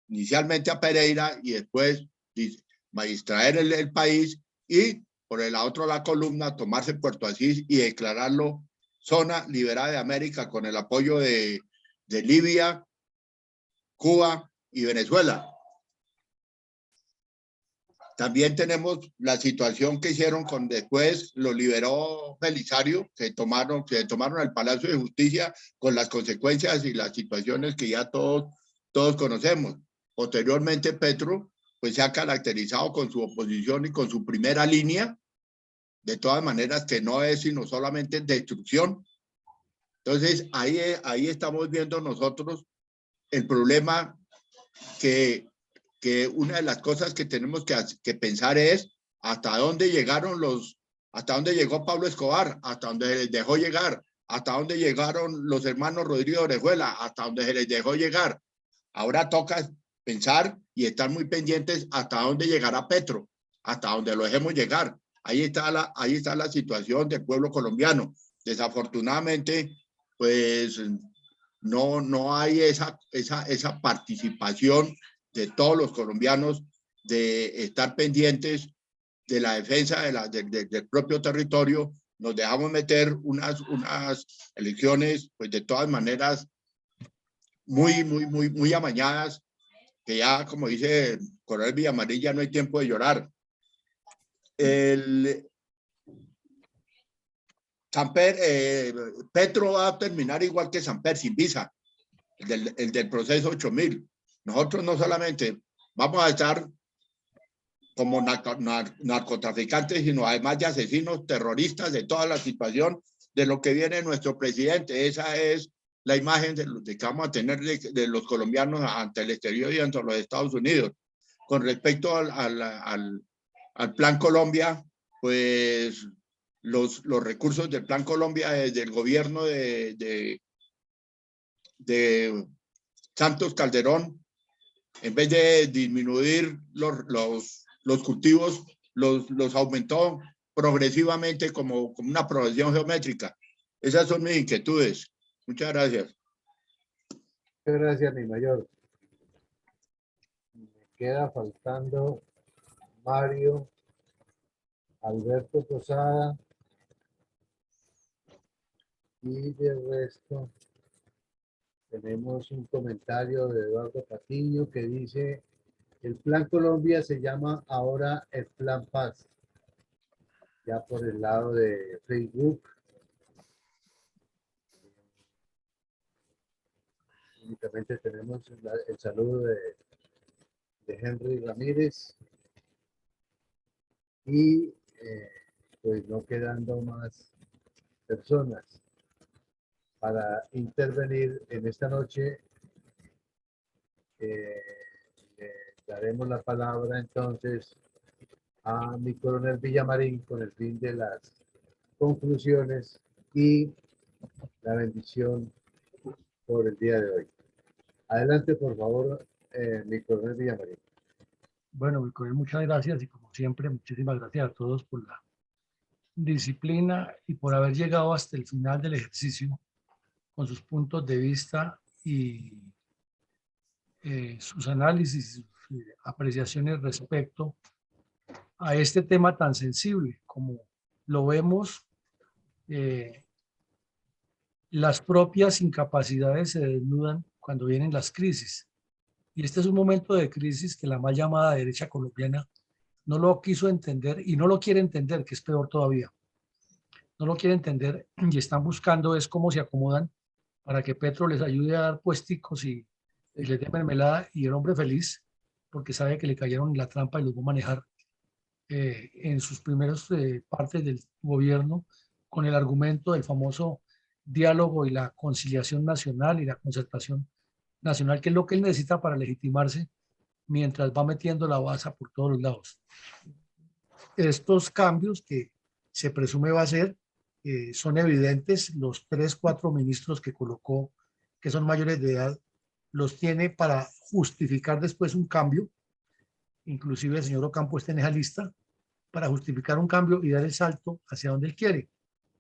inicialmente a Pereira y después distraer el país, y por el otro la columna tomarse Puerto Asís y declararlo zona liberada de América con el apoyo de Libia, Cuba y Venezuela. También tenemos la situación que hicieron con después lo liberó Belisario, se tomaron al Palacio de Justicia con las consecuencias y las situaciones que ya todos conocemos. Posteriormente Petro pues se ha caracterizado con su oposición y con su primera línea, de todas maneras que no es sino solamente destrucción. Entonces ahí estamos viendo nosotros el problema, que una de las cosas que tenemos que pensar es hasta dónde llegó Pablo Escobar, hasta dónde se les dejó llegar, hasta dónde llegaron los hermanos Rodríguez Orejuela, hasta dónde se les dejó llegar. Ahora toca pensar y estar muy pendientes hasta dónde llegará Petro, hasta dónde lo dejemos llegar. Ahí está la situación del pueblo colombiano. Desafortunadamente, pues no hay esa participación de todos los colombianos de estar pendientes de la defensa del propio territorio. Nos dejamos meter unas elecciones, pues de todas maneras, muy amañadas, que ya, como dice el coronel Villamarín, ya no hay tiempo de llorar. Petro va a terminar igual que Samper, sin visa, el del proceso 8000. Nosotros no solamente vamos a estar como narcotraficantes, sino además de asesinos, terroristas, de toda la situación de lo que viene nuestro presidente. Esa es la imagen de que vamos a tener de los colombianos ante el exterior y ante los Estados Unidos. Con respecto al Plan Colombia, pues los recursos del Plan Colombia desde el gobierno de Santos Calderón, en vez de disminuir los cultivos, los aumentó progresivamente como una progresión geométrica. Esas son mis inquietudes. Muchas gracias. Muchas gracias, mi mayor. Me queda faltando Mario, Alberto Posada, y de resto tenemos un comentario de Eduardo Patiño que dice: el Plan Colombia se llama ahora el Plan Paz. Ya por el lado de Facebook. Únicamente tenemos el saludo de Henry Ramírez. Y pues no quedando más personas para intervenir en esta noche, le daremos la palabra entonces a mi coronel Villamarín con el fin de las conclusiones y la bendición por el día de hoy. Adelante, por favor, mi coronel Villamarín. Bueno, mi coronel, muchas gracias y como siempre, muchísimas gracias a todos por la disciplina y por haber llegado hasta el final del ejercicio con sus puntos de vista y sus análisis, sus apreciaciones respecto a este tema tan sensible. Como lo vemos, las propias incapacidades se desnudan cuando vienen las crisis. Y este es un momento de crisis que la mal llamada derecha colombiana no lo quiso entender y no lo quiere entender, que es peor todavía. No lo quiere entender y están buscando es cómo se acomodan para que Petro les ayude a dar puesticos y les dé mermelada, y el hombre feliz porque sabe que le cayeron en la trampa y los va a manejar en sus primeros partes del gobierno con el argumento del famoso diálogo y la conciliación nacional y la concertación nacional, que es lo que él necesita para legitimarse mientras va metiendo la baza por todos los lados. Estos cambios que se presume va a hacer son evidentes. Los 3, 4 ministros que colocó, que son mayores de edad, los tiene para justificar después un cambio. Inclusive el señor Ocampo está en esa lista para justificar un cambio y dar el salto hacia donde él quiere.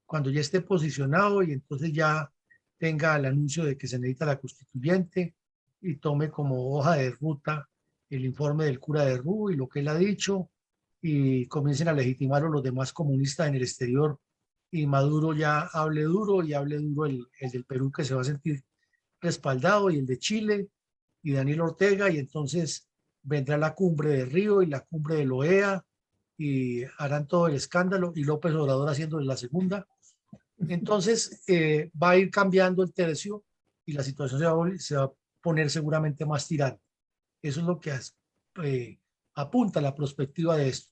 Cuando ya esté posicionado y entonces ya tenga el anuncio de que se necesita la constituyente y tome como hoja de ruta el informe del cura de Rú y lo que él ha dicho, y comiencen a legitimarlo los demás comunistas en el exterior, y Maduro ya hable duro y hable duro el del Perú, que se va a sentir respaldado, y el de Chile y Daniel Ortega, y entonces vendrá la cumbre de Río y la cumbre de la OEA y harán todo el escándalo, y López Obrador haciendo la segunda. Entonces va a ir cambiando el tercio y la situación se va a poner seguramente más tirante. Eso es lo que apunta la perspectiva de esto.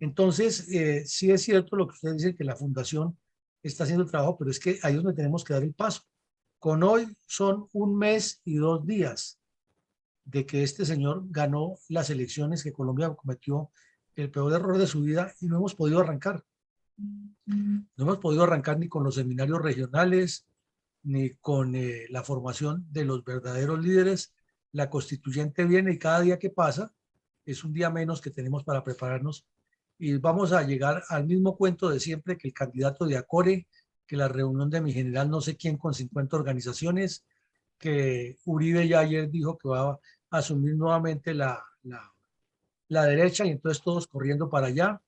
Entonces, sí es cierto lo que ustedes dicen, que la fundación está haciendo el trabajo, pero es que ahí es donde tenemos que dar el paso. Con hoy son 1 mes y 2 días de que este señor ganó las elecciones, que Colombia cometió el peor error de su vida, y no hemos podido arrancar. No hemos podido arrancar ni con los seminarios regionales, ni con la formación de los verdaderos líderes. La constituyente viene y cada día que pasa es un día menos que tenemos para prepararnos, y vamos a llegar al mismo cuento de siempre, que el candidato de Acore, que la reunión de mi general no sé quién con 50 organizaciones, que Uribe ya ayer dijo que va a asumir nuevamente la derecha, y entonces todos corriendo para allá,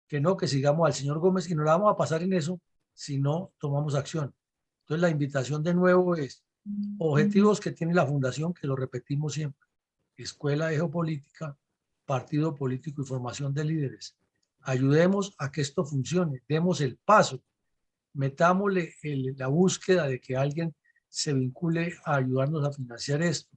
que no, que sigamos al señor Gómez, y no la vamos a pasar en eso si no tomamos acción. Entonces la invitación de nuevo es objetivos que tiene la fundación, que lo repetimos siempre: escuela de geopolítica, partido político y formación de líderes. Ayudemos a que esto funcione, demos el paso, metámosle la búsqueda de que alguien se vincule a ayudarnos a financiar esto.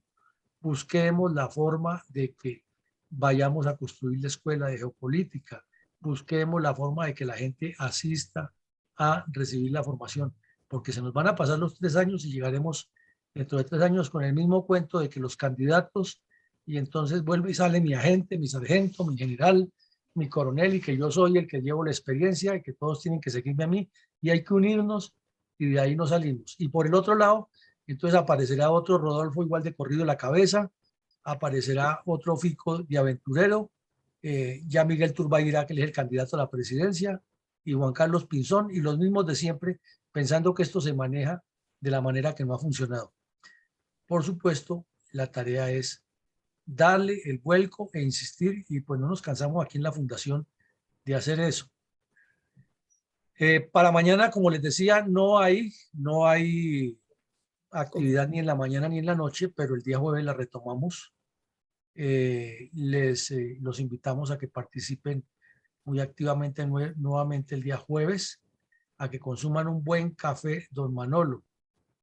Busquemos la forma de que vayamos a construir la escuela de geopolítica. Busquemos la forma de que la gente asista a recibir la formación, porque se nos van a pasar los 3 años y llegaremos dentro de 3 años con el mismo cuento de que los candidatos, y entonces vuelve y sale mi agente, mi sargento, mi general, mi coronel, y que yo soy el que llevo la experiencia y que todos tienen que seguirme a mí, y hay que unirnos, y de ahí nos salimos. Y por el otro lado, entonces aparecerá otro Rodolfo igual de corrido de la cabeza, aparecerá otro Fico de aventurero, ya Miguel Turbairá, que él es el candidato a la presidencia, y Juan Carlos Pinzón, y los mismos de siempre, pensando que esto se maneja de la manera que no ha funcionado. Por supuesto, la tarea es darle el vuelco e insistir, y pues no nos cansamos aquí en la fundación de hacer eso. Para mañana, como les decía, no hay actividad ni en la mañana ni en la noche, pero el día jueves la retomamos. Los invitamos a que participen muy activamente nuevamente el día jueves, a que consuman un buen café Don Manolo,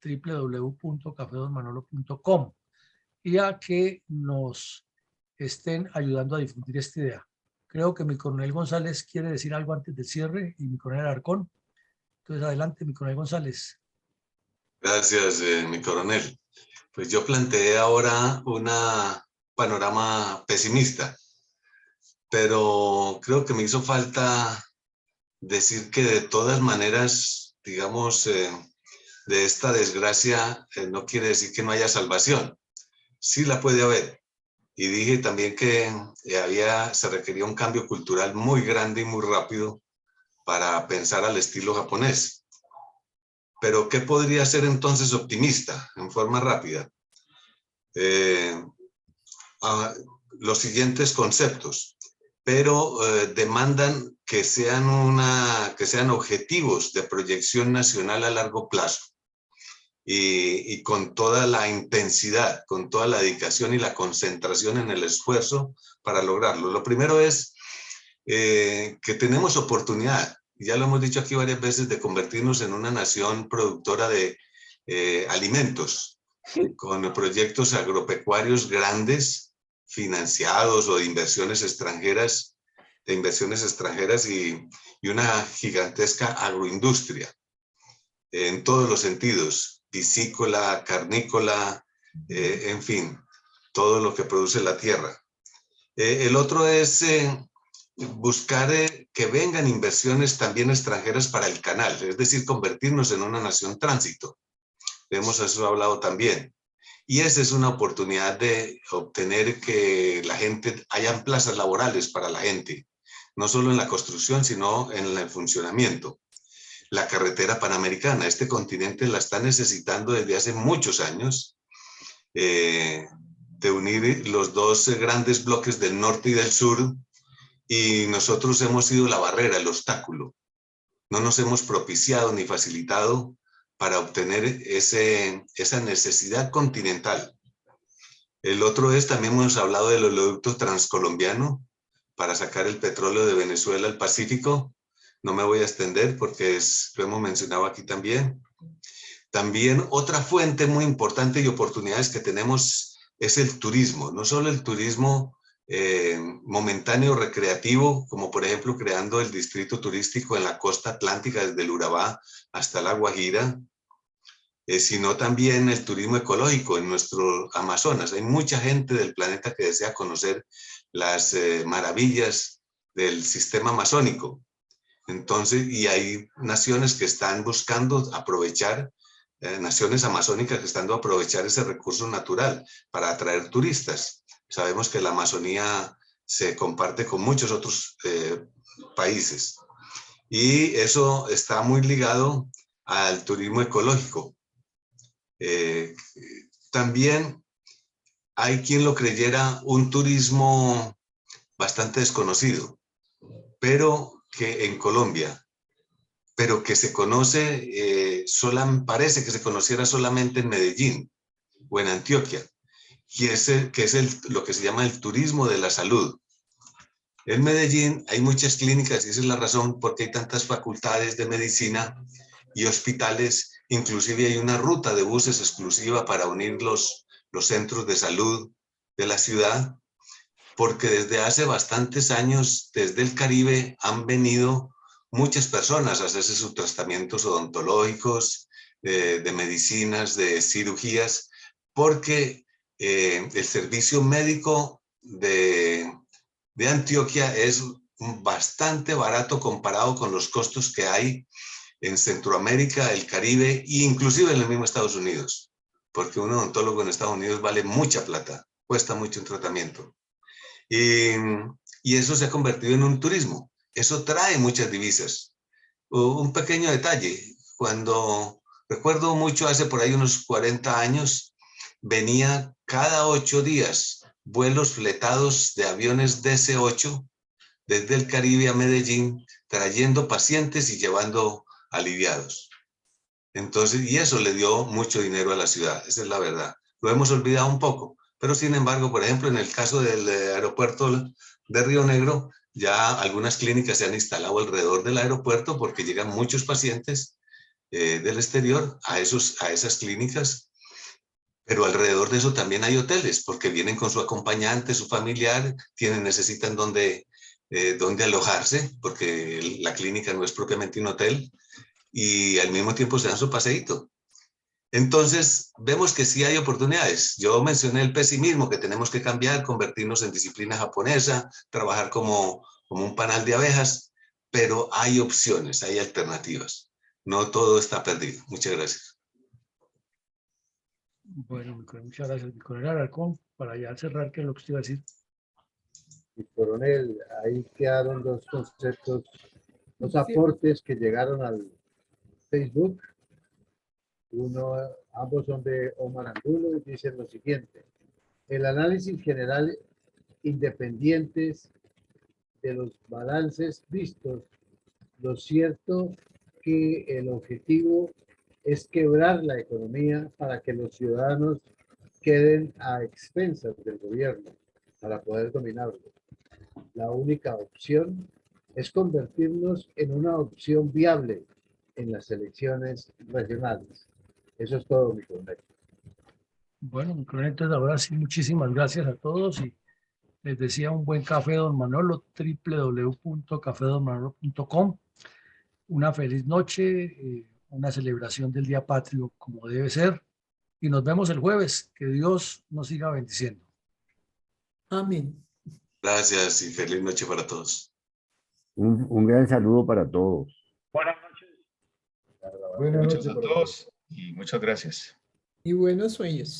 www.cafedonmanolo.com, y a que nos estén ayudando a difundir esta idea. Creo que mi coronel González quiere decir algo antes del cierre, y mi coronel Arcón. Entonces, adelante, mi coronel González. Gracias, mi coronel. Pues yo planteé ahora un panorama pesimista, pero creo que me hizo falta decir que de todas maneras, digamos, de esta desgracia no quiere decir que no haya salvación. Sí la puede haber. Y dije también que se requería un cambio cultural muy grande y muy rápido para pensar al estilo japonés. Pero ¿qué podría ser entonces optimista en forma rápida? Los siguientes conceptos, pero demandan que sean objetivos de proyección nacional a largo plazo, y con toda la intensidad, con toda la dedicación y la concentración en el esfuerzo para lograrlo. Lo primero es que tenemos oportunidad, ya lo hemos dicho aquí varias veces, de convertirnos en una nación productora de alimentos, con proyectos agropecuarios grandes, financiados, o de inversiones extranjeras, y una gigantesca agroindustria. en todos los sentidos, piscícola, carnícola, en fin, todo lo que produce la tierra. El otro es buscar que vengan inversiones también extranjeras para el canal, es decir, convertirnos en una nación tránsito. Hemos eso hablado también. Y esa es una oportunidad de obtener que la gente, hayan plazas laborales para la gente, no solo en la construcción, sino en el funcionamiento. La carretera panamericana, este continente la está necesitando desde hace muchos años, de unir los dos grandes bloques del norte y del sur, y nosotros hemos sido la barrera, el obstáculo. No nos hemos propiciado ni facilitado para obtener esa necesidad continental. El otro es, también hemos hablado del oleoducto transcolombiano para sacar el petróleo de Venezuela al Pacífico. No me voy a extender porque lo hemos mencionado aquí también. También otra fuente muy importante y oportunidades que tenemos es el turismo. No solo el turismo momentáneo recreativo, como por ejemplo creando el distrito turístico en la costa atlántica desde el Urabá hasta la Guajira, sino también el turismo ecológico en nuestro Amazonas. Hay mucha gente del planeta que desea conocer las maravillas del sistema amazónico. Entonces, y hay naciones que están buscando aprovechar, naciones amazónicas que están aprovechar ese recurso natural para atraer turistas. Sabemos que la Amazonía se comparte con muchos otros países. Y eso está muy ligado al turismo ecológico. También hay quien lo creyera un turismo bastante desconocido, pero que en Colombia, pero que se conoce, parece que se conociera solamente en Medellín o en Antioquia, que es lo que se llama el turismo de la salud. En Medellín hay muchas clínicas y esa es la razón por qué hay tantas facultades de medicina y hospitales. Inclusive hay una ruta de buses exclusiva para unir los centros de salud de la ciudad, porque desde hace bastantes años, desde el Caribe, han venido muchas personas a hacerse sus tratamientos odontológicos, de medicinas, de cirugías, porque el servicio médico de Antioquia es bastante barato comparado con los costos que hay en Centroamérica, el Caribe e inclusive en el mismo Estados Unidos, porque un odontólogo en Estados Unidos vale mucha plata, cuesta mucho un tratamiento. Y eso se ha convertido en un turismo. Eso trae muchas divisas. Un pequeño detalle, recuerdo mucho hace por ahí unos 40 años, venía cada 8 días vuelos fletados de aviones DC-8 desde el Caribe a Medellín, trayendo pacientes y llevando aliviados. Entonces, y eso le dio mucho dinero a la ciudad, esa es la verdad. Lo hemos olvidado un poco, pero sin embargo, por ejemplo, en el caso del aeropuerto de Río Negro, ya algunas clínicas se han instalado alrededor del aeropuerto porque llegan muchos pacientes del exterior a esas clínicas, pero alrededor de eso también hay hoteles porque vienen con su acompañante, su familiar, necesitan dónde alojarse porque la clínica no es propiamente un hotel y al mismo tiempo se dan su paseíto. Entonces, vemos que sí hay oportunidades. Yo mencioné el pesimismo, que tenemos que cambiar, convertirnos en disciplina japonesa, trabajar como un panal de abejas, pero hay opciones, hay alternativas. No todo está perdido. Muchas gracias. Bueno, muchas gracias, mi coronel Alarcón. Para ya cerrar, ¿qué es lo que usted iba a decir? Y coronel, ahí quedaron dos conceptos, dos aportes que llegaron al Facebook. Ambos son de Omar Angulo y dicen lo siguiente: el análisis general independientes de los balances vistos, lo cierto que el objetivo es quebrar la economía para que los ciudadanos queden a expensas del gobierno para poder dominarlo. La única opción es convertirnos en una opción viable en las elecciones regionales. Eso es todo, mi coronel. Bueno, mi coronel, entonces ahora sí, muchísimas gracias a todos y les decía un buen café, don Manolo, www.cafedonmanolo.com. Una feliz noche, una celebración del Día Patrio como debe ser. Y nos vemos el jueves. Que Dios nos siga bendiciendo. Amén. Gracias y feliz noche para todos. Un gran saludo para todos. Buenas noches. Buenas Muchas noches a para todos. todos y muchas gracias. Y buenos sueños.